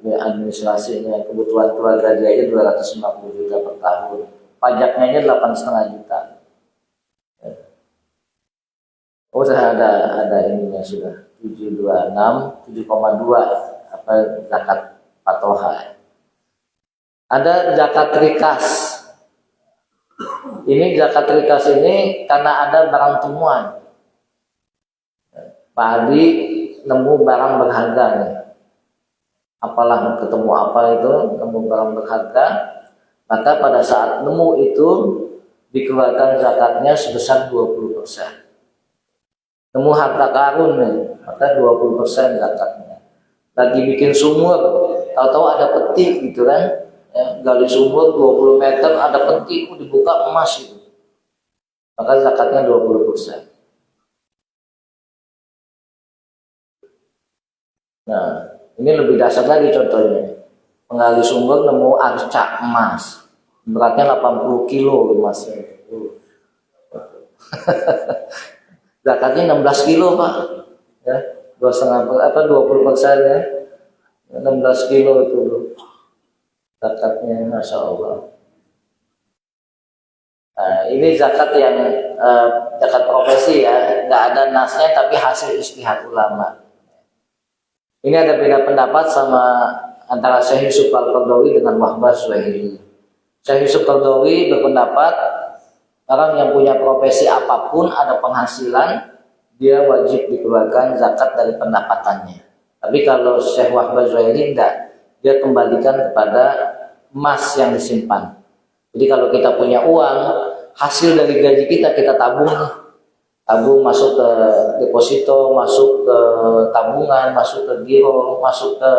administrasinya, kebutuhan keluarga dia aja 250 juta per tahun. Pajaknya aja 8,5 juta. Oh, sudah ada ininya sudah 7,2 zakat patoha. Ada zakat rikas. Ini zakat rikas ini karena ada barang temuan. Pak Adi nemu barang berharga nih. Apalah ketemu apa itu, nemu barang berharga. Maka pada saat nemu itu dikeluarkan zakatnya sebesar 20%. Nemu harta karun nih, maka 20% zakatnya. Lagi bikin sumur, tahu-tahu ada peti gitu kan, ya, gali sumur 20 meter ada peti, dibuka emas itu, maka zakatnya 20%. Nah, ini lebih dasar lagi contohnya. Menggali sumur nemu arca emas, beratnya 80 kilo emasnya. Zakatnya 16 kilo, Pak. Ya, 20% ya. 16 kilo itu zakatnya, Masya Allah. Nah, ini zakat yang zakat profesi ya, nggak ada nasnya tapi hasil ijtihad ulama. Ini ada beda pendapat sama antara Syekh Yusuf Al-Qaradawi dengan Wahbah Zuhaili. Syekh Yusuf Al-Qaradawi berpendapat orang yang punya profesi apapun ada penghasilan, dia wajib dikeluarkan zakat dari pendapatannya. Tapi kalau Syekh Wahbah Zuhaili enggak, dia kembalikan kepada emas yang disimpan. Jadi kalau kita punya uang, hasil dari gaji kita tabung, masuk ke deposito, masuk ke tabungan, masuk ke giro, masuk ke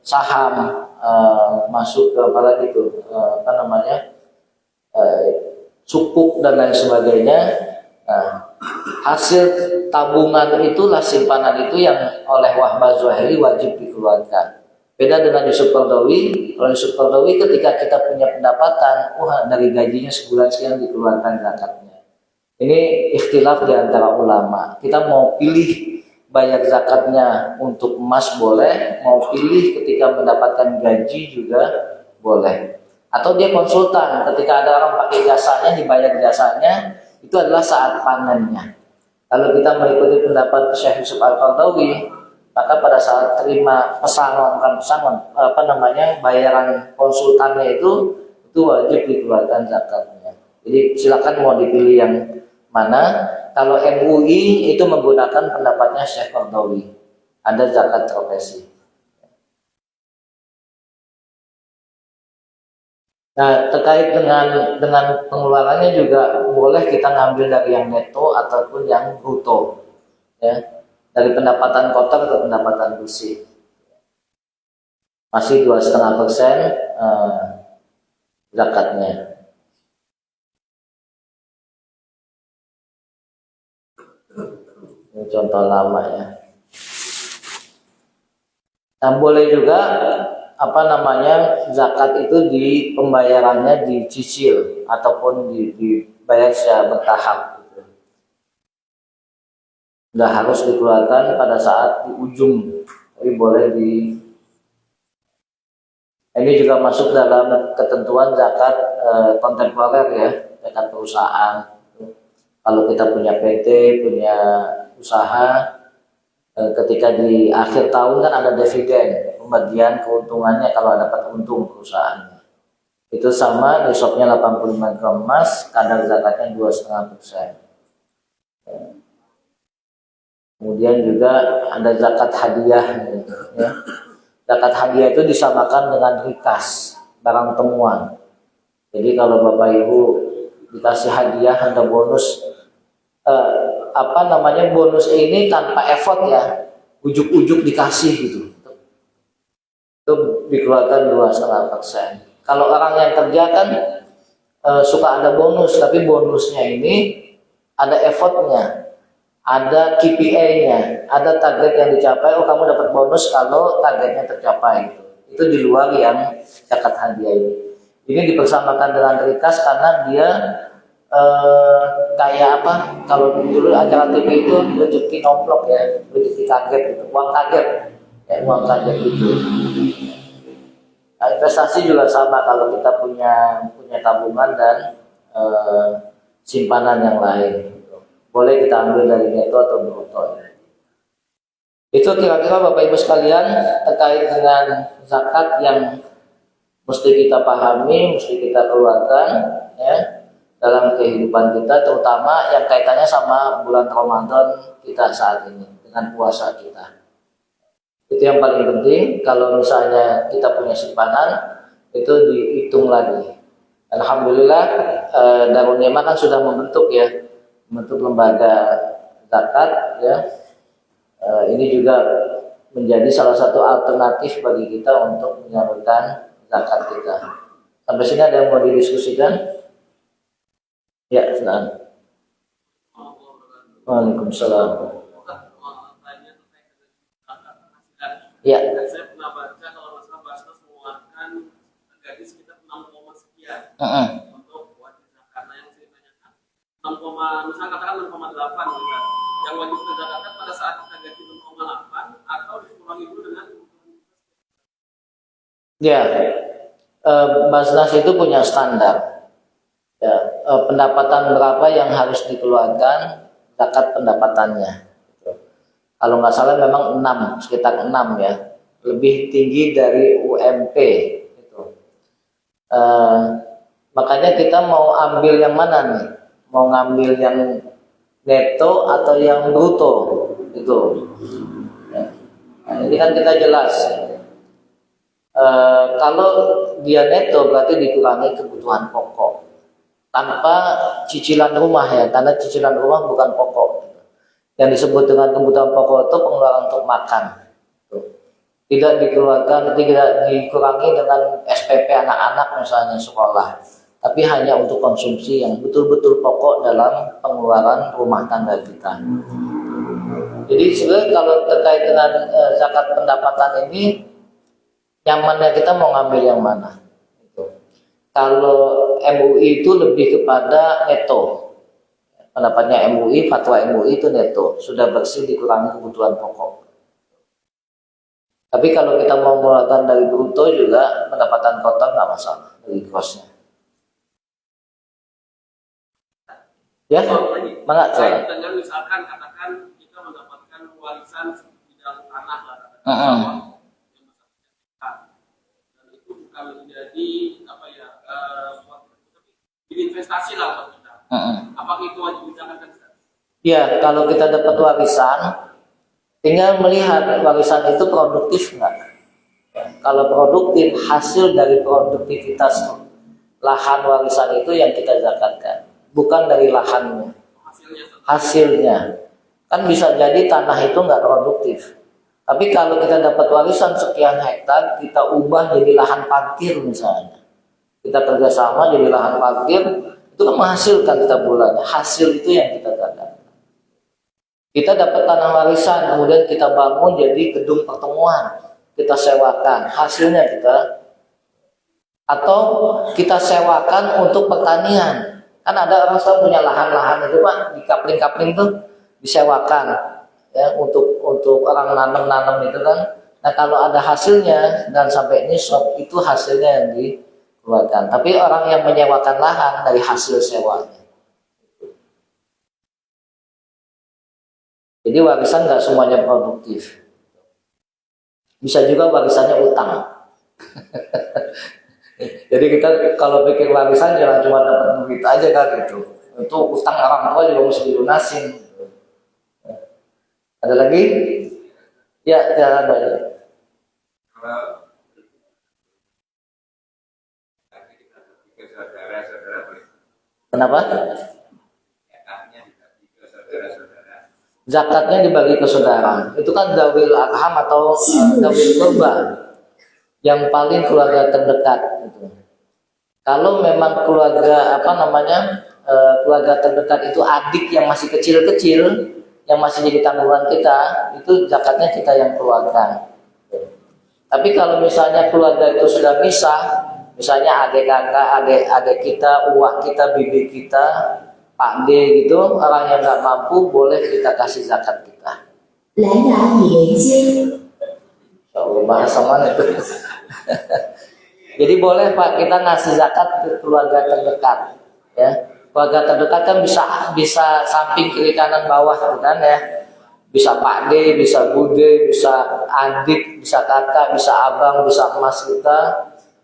saham, masuk ke apa lagi itu, sukuk dan lain sebagainya. Nah, hasil tabungan itulah, simpanan itu yang oleh Wahbah Zuhaili wajib dikeluarkan. Beda dengan Yusuf Qaradawi. Kalau Yusuf Qaradawi ketika kita punya pendapatan, dari gajinya sebulan sekian dikeluarkan zakatnya. Ini ikhtilaf di antara ulama. Kita mau pilih bayar zakatnya untuk emas boleh, mau pilih ketika mendapatkan gaji juga boleh. Atau dia konsultan, ketika ada orang pakai jasanya, dibayar jasanya, itu adalah saat panennya. Kalau kita mengikuti pendapat Syekh Yusuf Al-Qaradawi, maka pada saat terima pesangon, bukan pesangon, bayaran konsultannya itu wajib dikeluarkan zakatnya. Jadi silakan mau dipilih yang mana. Kalau MUI itu menggunakan pendapatnya Syekh Qardawi, ada zakat profesi. Nah, terkait dengan pengeluarannya juga boleh kita ngambil dari yang neto ataupun yang bruto, ya, dari pendapatan kotor ke pendapatan bersih. Masih 2,5% zakatnya. Ini contoh lama ya. Nah, boleh juga zakat itu di pembayarannya dicicil ataupun dibayar secara bertahap. Nggak harus dikeluarkan pada saat di ujung, tapi boleh ini juga masuk dalam ketentuan zakat kontemporer ya, zakat perusahaan. Kalau kita punya PT, punya usaha, ketika di akhir tahun kan ada dividen, pembagian keuntungannya kalau dapat untung perusahaannya. Itu sama, nisabnya 85 gram emas, kadar zakatnya 2,5%. Kemudian juga ada zakat hadiah. Ya. Zakat hadiah itu disamakan dengan rikas, barang temuan. Jadi kalau Bapak Ibu dikasih hadiah, ada bonus, bonus ini tanpa effort ya, ujuk-ujuk dikasih gitu. Itu dikeluarkan 2,5%. Kalau orang yang kerja kan suka ada bonus, tapi bonusnya ini ada effortnya, ada KPI-nya, ada target yang dicapai. Oh, kamu dapat bonus kalau targetnya tercapai. Itu di luar yang zakat hadiah ini. Ini dipersamakan dengan rikas karena dia kayak apa? Kalau dulu acara TV itu rezeki nomplok ya, rezeki kaget gitu, uang kaget, ya, uang kaget itu. Nah, investasi juga sama, kalau kita punya tabungan dan simpanan yang lain, boleh kita ambil dari neto atau bruto. Itu kira-kira Bapak Ibu sekalian terkait dengan zakat yang mesti kita pahami, mesti kita keluarkan ya dalam kehidupan kita, terutama yang kaitannya sama bulan Ramadan kita saat ini dengan puasa kita. Itu yang paling penting. Kalau misalnya kita punya simpanan, itu dihitung lagi. Alhamdulillah, Darul Ni'mah kan sudah membentuk lembaga zakat ya. Ini juga menjadi salah satu alternatif bagi kita untuk menyalurkan zakat kita. Sampai sini ada yang mau didiskusikan? Ya, silakan. Waalaikumsalam. Ya. Saya pernah baca kalau masalah Basnas mengeluarkan gaji sekitar 6, sekian untuk wajib zakat. Nah, yang saya tanyakan 6, misalnya katakan 6,8 gitu. Yang wajib zakatkan pada saat kita gaji 6,8 atau dikurangi dulu dengan ya, Basnas itu punya standar. Ya, pendapatan berapa yang harus dikeluarkan zakat pendapatannya. Kalau nggak salah memang 6, sekitar 6 ya, lebih tinggi dari UMP. Gitu. Makanya kita mau ambil yang mana nih? Mau ngambil yang neto atau yang bruto? Gitu. Ya. Nah, ini kan kita jelas. Kalau dia neto berarti dikurangi kebutuhan pokok tanpa cicilan rumah ya, karena cicilan rumah bukan pokok. Yang disebut dengan kebutuhan pokok itu pengeluaran untuk makan. Tidak dikurangi dengan SPP anak-anak misalnya sekolah, tapi hanya untuk konsumsi yang betul-betul pokok dalam pengeluaran rumah tangga kita. Jadi sebenarnya kalau terkait dengan zakat pendapatan ini, yang mana kita mau ngambil yang mana? Kalau MUI itu lebih kepada neto. Pendapatnya MUI, fatwa MUI itu neto, sudah bersih dikurangi kebutuhan pokok. Tapi kalau kita mau mengeluarkan dari bruto juga pendapatan kotor nggak masalah dari kosnya. Ya, mana? Dengan misalkan katakan kita mendapatkan warisan di bidang tanah lah, Heeh. dan itu bukan menjadi apa ya, investasi lah buat kita. Apakah itu wajib dizakat? Ya, kalau kita dapat warisan, tinggal melihat warisan itu produktif nggak. Kalau produktif, hasil dari produktivitas lahan warisan itu yang kita zakatkan, bukan dari lahannya. Hasilnya kan bisa jadi tanah itu nggak produktif, tapi kalau kita dapat warisan sekian hektar, kita ubah jadi lahan parkir misalnya, kita kerjasama jadi lahan parkir, itu kan menghasilkan kita bulan. Hasil itu yang kita zakatkan. Kita dapat tanah warisan, kemudian kita bangun jadi gedung pertemuan, kita sewakan, hasilnya kita, atau kita sewakan untuk pertanian. Kan ada orang yang punya lahan-lahan itu Pak, di kapling-kapling tuh disewakan ya untuk orang nanam itu kan. Nah kalau ada hasilnya dan sampai nisab, itu hasilnya yang dikeluarkan. Tapi orang yang menyewakan lahan dari hasil sewanya. Jadi warisan nggak semuanya produktif. Bisa juga warisannya utang. Jadi kita kalau pikir warisan jangan cuma dapat duit aja kan gitu. Itu utang orang tua juga mesti dilunasin. Ada lagi? Ya, jangan banyak. Kenapa? Zakatnya dibagi ke saudara. Itu kan dawil arham atau dawil kurba, yang paling keluarga terdekat. Gitu. Kalau memang keluarga keluarga terdekat itu adik yang masih kecil-kecil, yang masih jadi tanggungan kita, itu zakatnya kita yang keluarkan. Tapi kalau misalnya keluarga itu sudah misah, misalnya adik kakak, adik kita, uwak kita, bibi kita, Pak D gitu, orang yang nggak mampu boleh kita kasih zakat kita. Allah, bahasa mana itu? Jadi boleh Pak kita ngasih zakat ke keluarga terdekat, ya. Keluarga terdekat kan bisa samping kiri kanan bawah kan ya. Bisa Pak D, bisa Bude, bisa adik, bisa kakak, bisa abang, bisa emas kita,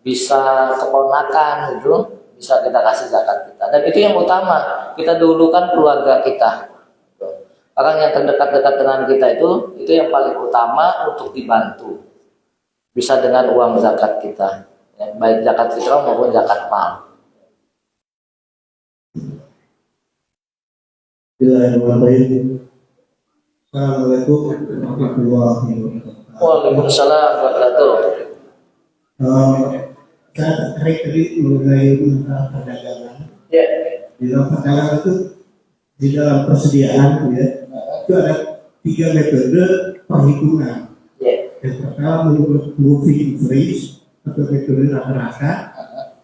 bisa keponakan gitu. Bisa kita kasih zakat kita, dan itu yang utama, kita dulukan keluarga kita, orang yang terdekat-dekat dengan kita itu yang paling utama untuk dibantu, bisa dengan uang zakat kita, ya, baik zakat fitrah maupun zakat mal. Assalamualaikum warahmatullahi wabarakatuh. Waalaikumsalam warahmatullahi wabarakatuh. Saya tertarik tadi mengenai perdagangan. Ya. Di dalam perdagangan itu, di dalam persediaan ya, itu ada 3 metode perhitungan. Ya. Yang pertama menurut moving freeze atau metode rata-rata,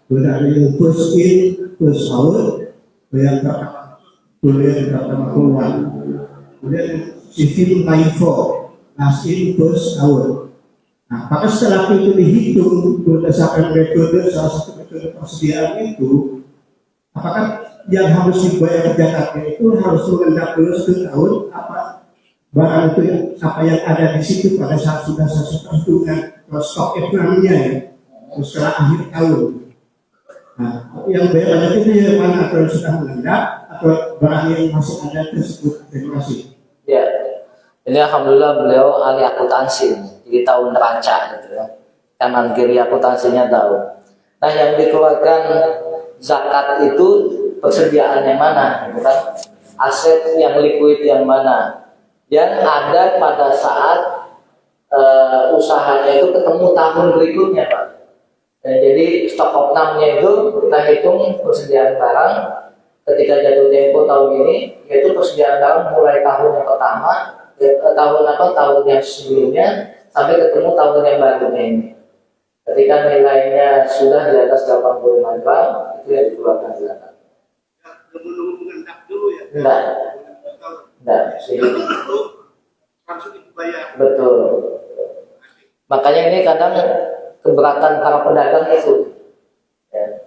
kemudian ada yang push in, push out, yang pertama keluar, kemudian sistem LIFO, last in, push out. Nah, maka setelah itu dihitung berdasarkan metode, salah satu metode persediaan itu, apakah yang harus dibayar zakatnya itu harus mengendap dulu 1 tahun, apa barang itu apa yang ada di situ pada saat sudah selesai perhitungan stok ekonominya ya, setelah akhir tahun. Nah, yang bayar itu yang mana, atau yang sudah mengendap atau barang yang masih ada tersebut. Terima kasih. Ya, ini alhamdulillah beliau ahli akuntansi. Jadi tahu neraca gitu ya. Kanan kiri akuntansinya tahu. Nah yang dikeluarkan zakat itu persediaan yang mana, gitu kan? Aset yang liquid yang mana, yang ada pada saat usahanya itu ketemu tahun berikutnya Pak. Jadi stok opnamnya itu kita hitung persediaan barang ketika jatuh tempo tahun ini, yaitu persediaan barang mulai tahun yang pertama, tahun yang sebelumnya sampai ketemu tahun yang barunya ini. Ketika nilainya sudah di atas 85 gram, itu yang dikeluarkan zakat. Mengendap dulu ya? Enggak. Langsung dibayar. Betul. Makanya ini kadang keberatan para pedagang itu. Ya.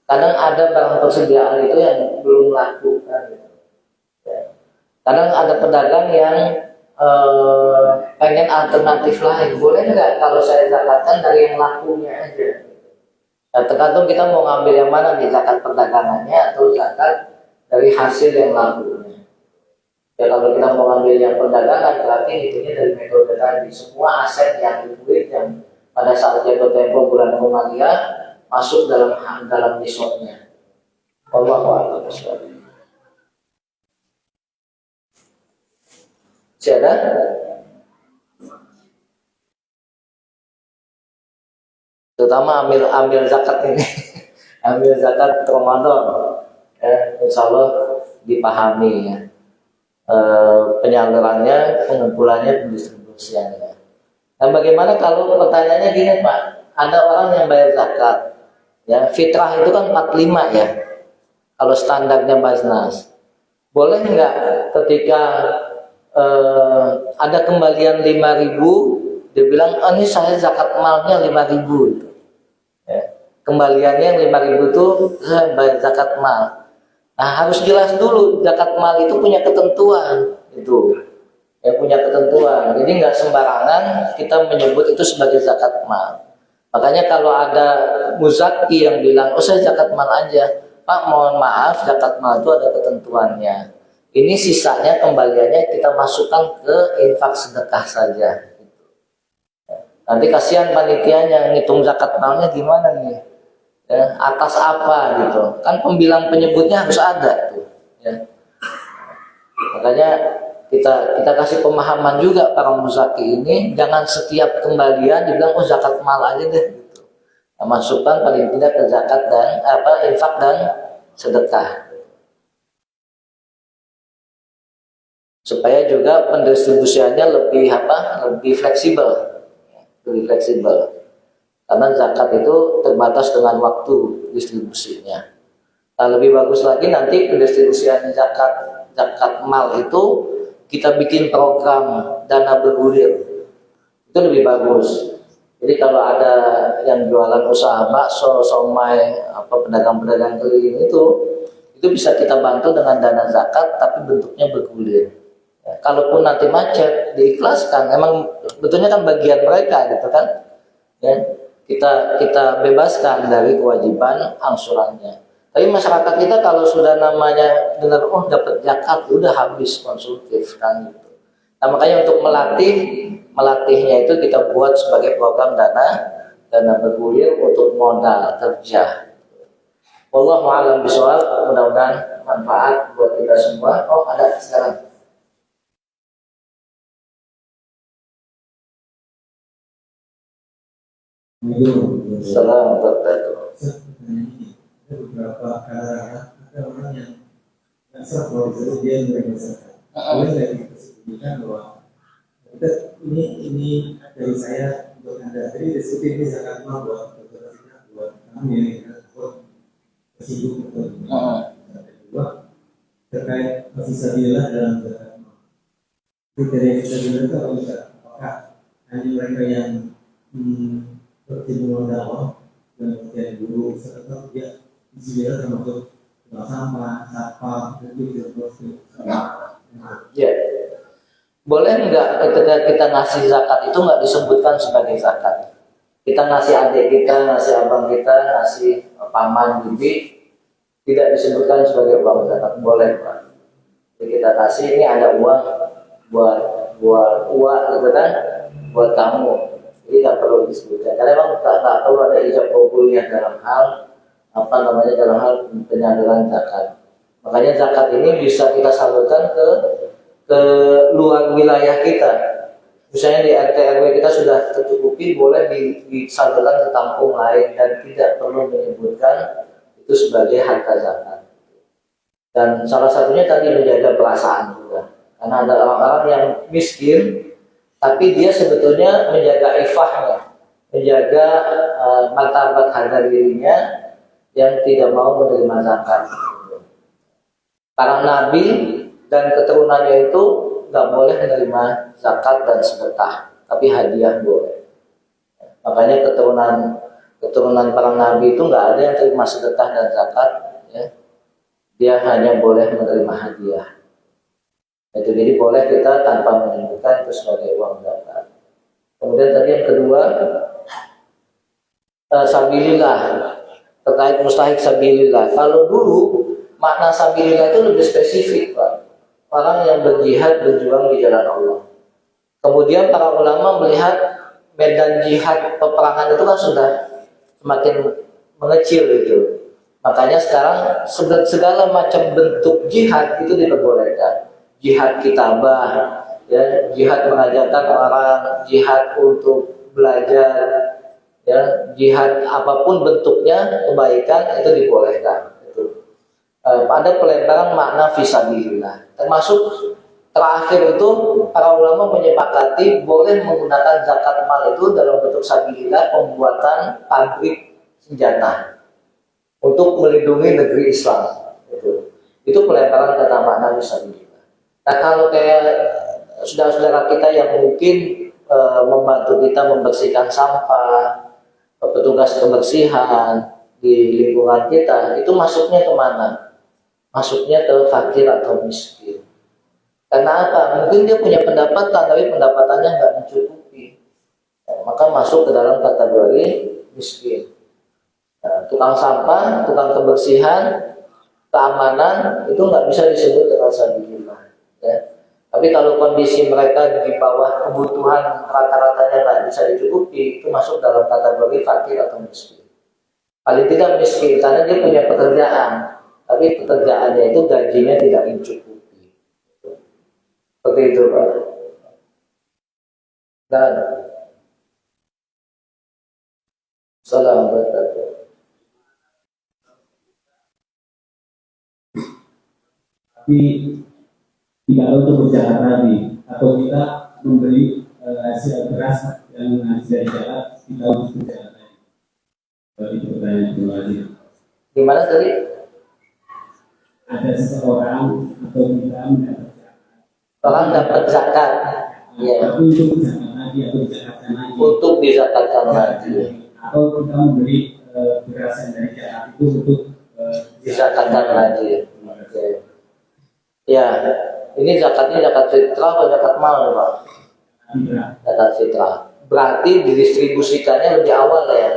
Kadang ada barang persediaan itu yang belum laku. Kan, gitu. Ya. Kadang ada pedagang yang pengen alternatif lain, boleh nggak kalau saya zakatkan dari yang lakunya aja? Nah, tergantung kita mau ngambil yang mana nih, zakat perdagangannya atau zakat dari hasil yang lakunya. Ya kalau kita mau ngambil yang perdagangan berarti hitungnya dari metode tadi, semua aset yang liquid yang pada saat jatuh tempo bulan Ramadan masuk dalam nisabnya. Wallahu a'lam bishawab. Siapa? Terutama ambil zakat ini, ambil zakat Ramadan, ya, insya Allah dipahami ya. Penyalurannya, pengumpulannya, pendistribusiannya. Nah, bagaimana kalau pertanyaannya gini Pak, ada orang yang bayar zakat, ya fitrah itu kan 45 ya, kalau standarnya Basnas, boleh nggak ketika ada kembalian 5.000, dia bilang, oh, ini saya zakat malnya 5.000. Ya. Kembaliannya 5.000 itu saya bayar zakat mal. Nah harus jelas dulu zakat mal itu punya ketentuan itu, ya punya ketentuan. Jadi nggak sembarangan kita menyebut itu sebagai zakat mal. Makanya kalau ada muzaki yang bilang, oh saya zakat mal aja, Pak mohon maaf zakat mal itu ada ketentuannya. Ini sisanya kembaliannya kita masukkan ke infak sedekah saja. Nanti kasihan panitianya ngitung zakat malnya gimana nih? Ya, atas apa gitu? Kan pembilang penyebutnya harus ada tuh. Ya. Makanya kita kasih pemahaman juga para muzaki ini, jangan setiap kembalian dibilang oh zakat mal aja deh. Gitu. Nah, masukkan paling tidak ke zakat dan infak dan sedekah. Supaya juga pendistribusiannya lebih fleksibel, karena zakat itu terbatas dengan waktu distribusinya. Nah, lebih bagus lagi nanti pendistribusian zakat mal itu kita bikin program dana bergulir, itu lebih bagus. Jadi kalau ada yang jualan usaha bakso, somai, pedagang-pedagang keliling itu bisa kita bantu dengan dana zakat tapi bentuknya bergulir. Ya, kalaupun nanti macet diikhlaskan, emang betulnya kan bagian mereka gitu kan, ya kita bebaskan dari kewajiban angsurannya. Tapi masyarakat kita kalau sudah namanya dengar oh dapat zakat udah habis konsumtif kan gitu. Nah makanya untuk melatihnya itu kita buat sebagai program dana bergulir untuk modal kerja. Wallahu a'lam bishawab, mudah-mudahan manfaat buat kita semua. Oh ada sekarang. Assalamualaikum warahmatullahi Ada beberapa kalangan, ada orang yang dasar kalau dia menyelesaikan. Boleh nggak disebutkan bahwa ini dari saya untuk anda. Jadi diskusi ini sangat mau buat kami yang buat tersibuk betul. Kedua terkait fisabilillah dalam zakat. Kriteria fisabilillah itu apa bisa? Apakah hanya mereka yang bertimbul dakwah dan kemudian guru serta dia fisabilillah termasuk sampah, satpam, dan ya. Boleh nggak ketika kita ngasih zakat itu nggak disebutkan sebagai zakat? Kita ngasih adik kita, ngasih abang kita, ngasih paman, bibi, tidak disebutkan sebagai uang zakat. Boleh Pak. Jadi kita kasih ini ada uang buat uang gitu kan, buat kamu. Jadi nggak perlu disebutkan. Karena memang nggak perlu ada ijab kabulnya dalam hal dalam hal penyaluran zakat. Makanya zakat ini bisa kita salurkan ke luar wilayah kita. Misalnya di RT RW kita sudah tercukupi, boleh disalurkan ke kampung lain dan tidak perlu menyebutkan itu sebagai harta zakat. Dan salah satunya tadi menjaga perasaan juga. Karena ada orang-orang yang miskin tapi dia sebetulnya menjaga ifahnya, menjaga martabat harga dirinya yang tidak mau menerima zakat. Para nabi dan keturunannya itu nggak boleh menerima zakat dan sedekah, tapi hadiah boleh. Makanya keturunan para nabi itu nggak ada yang terima sedekah dan zakat, ya. Dia hanya boleh menerima hadiah. Itu jadi boleh kita tanpa menyebutkan itu sebagai uang zakat. Kemudian tadi yang kedua, sabilillah, terkait mustahik sabilillah. Kalau dulu makna sabilillah itu lebih spesifik, Pak. Orang yang berjihad berjuang di jalan Allah. Kemudian para ulama melihat medan jihad peperangan itu kan sudah semakin mengecil gitu. Makanya sekarang segala macam bentuk jihad itu diperbolehkan. Jihad kitabah, ya, jihad mengajarkan orang, jihad untuk belajar, ya, jihad apapun bentuknya kebaikan itu dibolehkan. Itu. Ada pelebaran makna fisabilillah. Termasuk terakhir itu para ulama menyepakati boleh menggunakan zakat mal itu dalam bentuk sabilillah pembuatan pabrik senjata untuk melindungi negeri Islam. Itu pelebaran kata makna fisabilillah. Nah, kalau kayak saudara-saudara kita yang mungkin membantu kita membersihkan sampah, petugas kebersihan di lingkungan kita, itu masuknya kemana? Masuknya ke fakir atau miskin. Karena apa? Mungkin dia punya pendapatan, tapi pendapatannya nggak mencukupi. Maka masuk ke dalam kategori miskin. Tukang sampah, tukang kebersihan, keamanan itu nggak bisa disebut dengan sabilillah. Ya. Tapi kalau kondisi mereka di bawah kebutuhan rata-ratanya nggak bisa dicukupi, itu masuk dalam kategori fakir atau miskin. Paling tidak miskin karena dia punya pekerjaan, tapi pekerjaannya itu gajinya tidak mencukupi. Seperti itu, Pak. Dan salam berkata. Tapi tidak untuk berjalan tadi atau kita membeli hasil beras yang hasil dari jalan kita untuk berjalan tadi. Jadi pertanyaan kembali. Gimana tadi? Ada seseorang atau kita mendapat zakat. Orang dapat zakat, ya. Tapi untuk zakat lagi atau zakatkan lagi. Untuk dizakatkan lagi. Atau kita membeli beras yang dari zakat itu untuk dizakatkan lagi. Okay. Ya, ini zakatnya zakat fitrah atau zakat mal, Pak? Zakat fitrah. Berarti didistribusikannya lebih awal ya.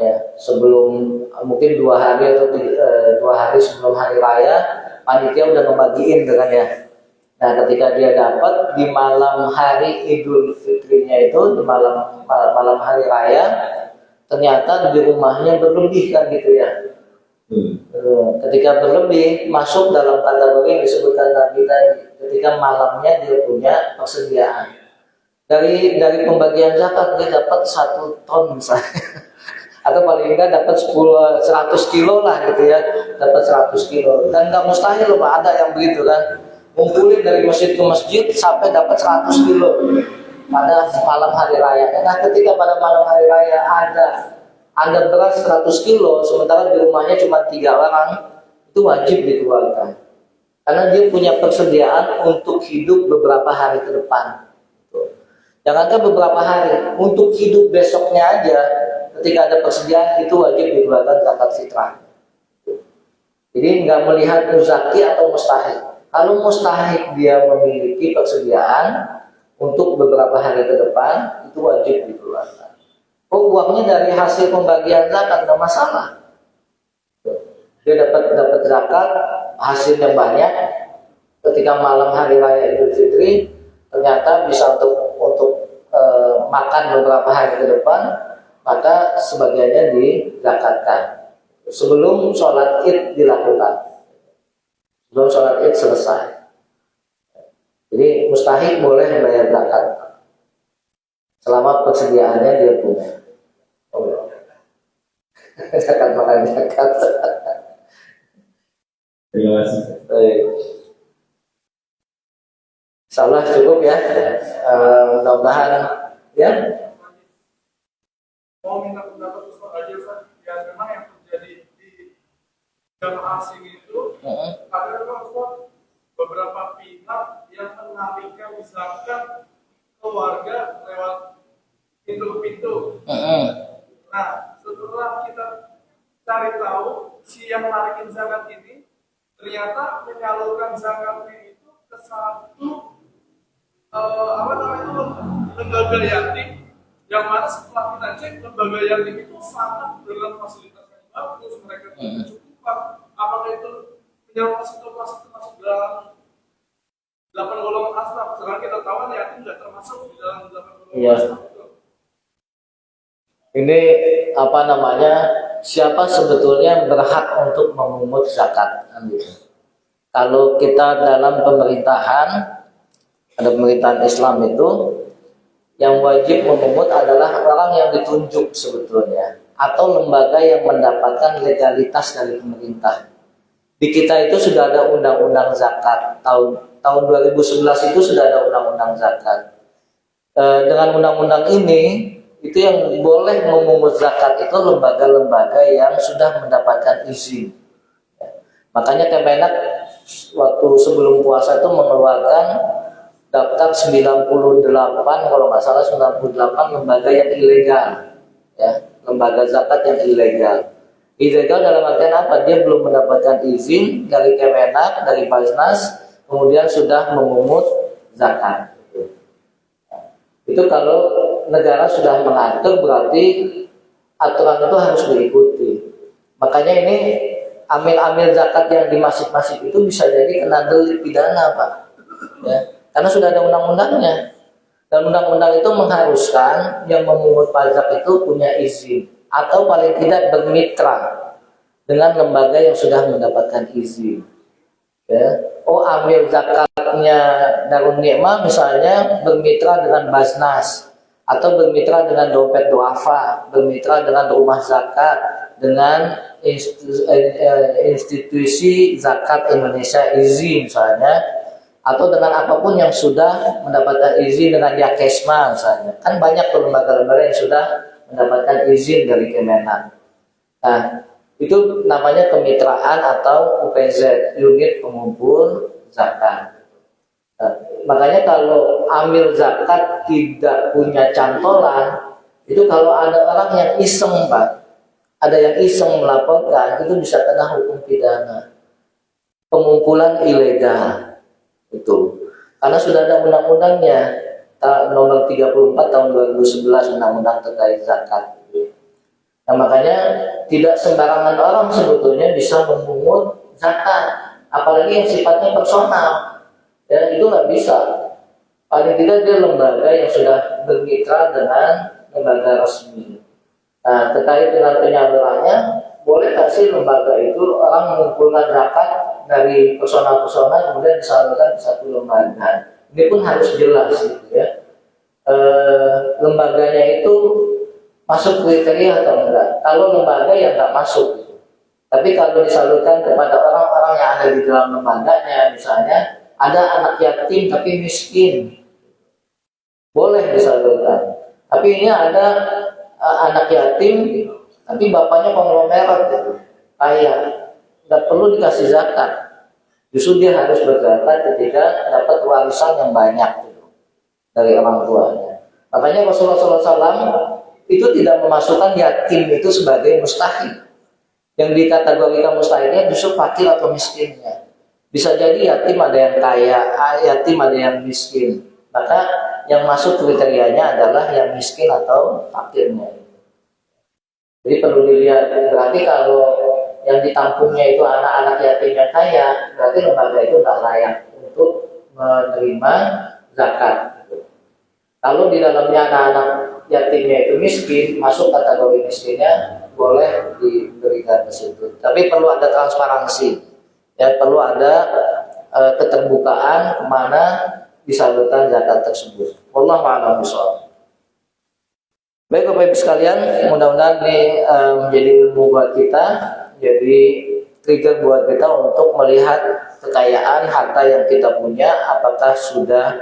Ya, sebelum mungkin 2 hari atau 2 hari sebelum hari raya, panitia udah ngebagiin kan ya. Nah, ketika dia dapat di malam hari Idul Fitrinya itu, di malam hari raya, ternyata di rumahnya berlebih kan gitu ya. Ketika berlebih masuk dalam kategori yang disebutkan Nabi tadi. Ketika malamnya dia punya persediaan. Dari pembagian zakat dia dapat 1 ton misalnya. Atau paling enggak dapat 100 kilo lah gitu ya. Dapat 100 kilo. Dan nggak mustahil loh Pak, ada yang begitu kan. Ngumpulin dari masjid ke masjid sampai dapat 100 kilo pada malam hari raya. Nah, ketika pada malam hari raya ada beras 100 kilo, sementara di rumahnya cuma 3 orang, itu wajib dikeluarkan. Karena dia punya persediaan untuk hidup beberapa hari ke depan. Jangankan beberapa hari, untuk hidup besoknya aja, ketika ada persediaan, itu wajib dikeluarkan zakat fitrah. Jadi nggak melihat muzaki atau mustahik. Kalau mustahik dia memiliki persediaan untuk beberapa hari ke depan, itu wajib dikeluarkan. Oh, uangnya dari hasil pembagian zakat nggak masalah. Dia dapat zakat, hasilnya banyak. Ketika malam hari raya Idul Fitri, ternyata bisa untuk makan beberapa hari ke depan, maka sebagiannya dizakatkan sebelum sholat Id dilakukan, sebelum sholat Id selesai. Jadi mustahik boleh membayar zakat selama persediaannya dia punya. Zakat makan zakat. Terima kasih. Insyaallah cukup ya. Mudah-mudahan ya. Mau minta pendapat Ustaz aja Ustaz, ya memang yang terjadi di jamaah asing itu ada memang Ustaz beberapa pihak yang mengalihkan misalkan keluarga lewat pintu ke pintu. Nah, setelah kita cari tahu si yang menarikin zakat ini ternyata menyalurkan zakatnya itu ke satu lembaga yatim yang mana setelah kita cek lembaga yatim itu sangat dengan fasilitas yang bagus, mereka berkecukupan. Apakah itu punya fasilitas termasuk dalam 8 golongan asraf? Sekarang kita tahu kan yatim nggak termasuk di dalam 8 golongan asraf. Ini apa namanya? Siapa sebetulnya yang berhak untuk memungut zakat? Gitu. Kalau kita dalam pemerintahan, ada pemerintahan Islam itu, yang wajib memungut adalah orang yang ditunjuk sebetulnya, atau lembaga yang mendapatkan legalitas dari pemerintah. Di kita itu sudah ada undang-undang zakat. Tahun 2011 itu sudah ada undang-undang zakat. Dengan undang-undang ini, itu yang boleh memungut zakat itu lembaga-lembaga yang sudah mendapatkan izin. Makanya Kemenak waktu sebelum puasa itu mengeluarkan daftar 98, kalau nggak salah 98 lembaga yang ilegal, ya, lembaga zakat yang ilegal. Ilegal dalam artian apa? Dia belum mendapatkan izin dari Kemenak, dari Basnas, kemudian sudah memungut zakat. Itu kalau negara sudah mengatur, berarti aturan itu harus diikuti. Makanya ini amil-amil zakat yang di masjid-masjid itu bisa jadi kena delik pidana, Pak. Ya, karena sudah ada undang-undangnya. Dan undang-undang itu mengharuskan yang memungut pajak itu punya izin atau paling tidak bermitra dengan lembaga yang sudah mendapatkan izin. Ya. Oh, amil zakatnya Darun Nikmah misalnya bermitra dengan Basnas atau bermitra dengan dompet duafa, bermitra dengan rumah zakat, dengan institusi zakat Indonesia izin misalnya, atau dengan apapun yang sudah mendapatkan izin dengan Yakesma misalnya. Kan banyak lembaga-lembaga yang sudah mendapatkan izin dari Kemenak. Nah, itu namanya kemitraan atau UPZ, unit pengumpul zakat. Nah, makanya kalau amil zakat tidak punya cantolan, itu kalau ada orang yang iseng, Pak, ada yang iseng melaporkan, itu bisa kena hukum pidana. Pengumpulan ilegal itu. Karena sudah ada undang-undangnya, nomor 34 tahun 2011, undang-undang terkait zakat. Nah, makanya tidak sembarangan orang sebetulnya bisa memungut zakat, apalagi yang sifatnya personal. Ya, itu nggak bisa. Paling tidak dia lembaga yang sudah bermitra dengan lembaga resmi. Nah, terkait dengan penyalurannya, boleh nggak sih lembaga itu orang mengumpulkan zakat dari persona-persona kemudian disalurkan ke satu lembaga? Ini pun harus jelas gitu ya. Lembaganya itu masuk kriteria atau enggak? Kalau lembaga yang nggak masuk gitu. Tapi kalau disalurkan kepada orang-orang yang ada di dalam lembaganya, misalnya ada anak yatim tapi miskin, boleh disalurkan. Tapi ini ada anak yatim tapi bapaknya konglomerat gitu, kaya, nggak perlu dikasih zakat. Justru dia harus berzakat ketika dapat warisan yang banyak gitu, dari orang tuanya. Makanya Rasulullah SAW itu tidak memasukkan yatim itu sebagai mustahil. Yang dikategorikan mustahilnya justru fakir atau miskinnya. Bisa jadi yatim ada yang kaya, yatim ada yang miskin. Maka yang masuk kriterianya adalah yang miskin atau fakirnya. Jadi perlu dilihat. Berarti kalau yang ditampungnya itu anak-anak yatim yang kaya, berarti lembaga itu tidak layak untuk menerima zakat. Kalau di dalamnya anak-anak yatimnya itu miskin, masuk kategori miskinnya, boleh diberikan ke situ. Tapi perlu ada transparansi, ya, perlu ada keterbukaan kemana disalurkan zakat tersebut. Wallahu a'lam bishawab. Baik Bapak Ibu sekalian, mudah-mudahan ini menjadi ilmu buat kita, jadi trigger buat kita untuk melihat kekayaan harta yang kita punya, apakah sudah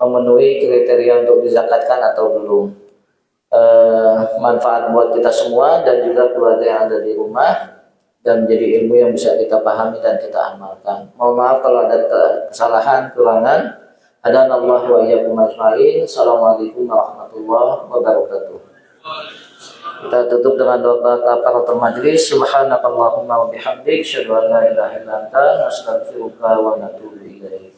memenuhi kriteria untuk dizakatkan atau belum. Manfaat buat kita semua dan juga keluarga yang ada di rumah, dan menjadi ilmu yang bisa kita pahami dan kita amalkan. Mohon maaf kalau ada kesalahan, kekurangan. Hadanallahu wa iyyakum ajmain. Assalamualaikum warahmatullahi wabarakatuh. Kita tutup dengan doa kafaratul majlis. Subhanakallahumma wa bihamdik, asyhadu an la ilaha illa anta, astaghfiruka wa atubu ilaik.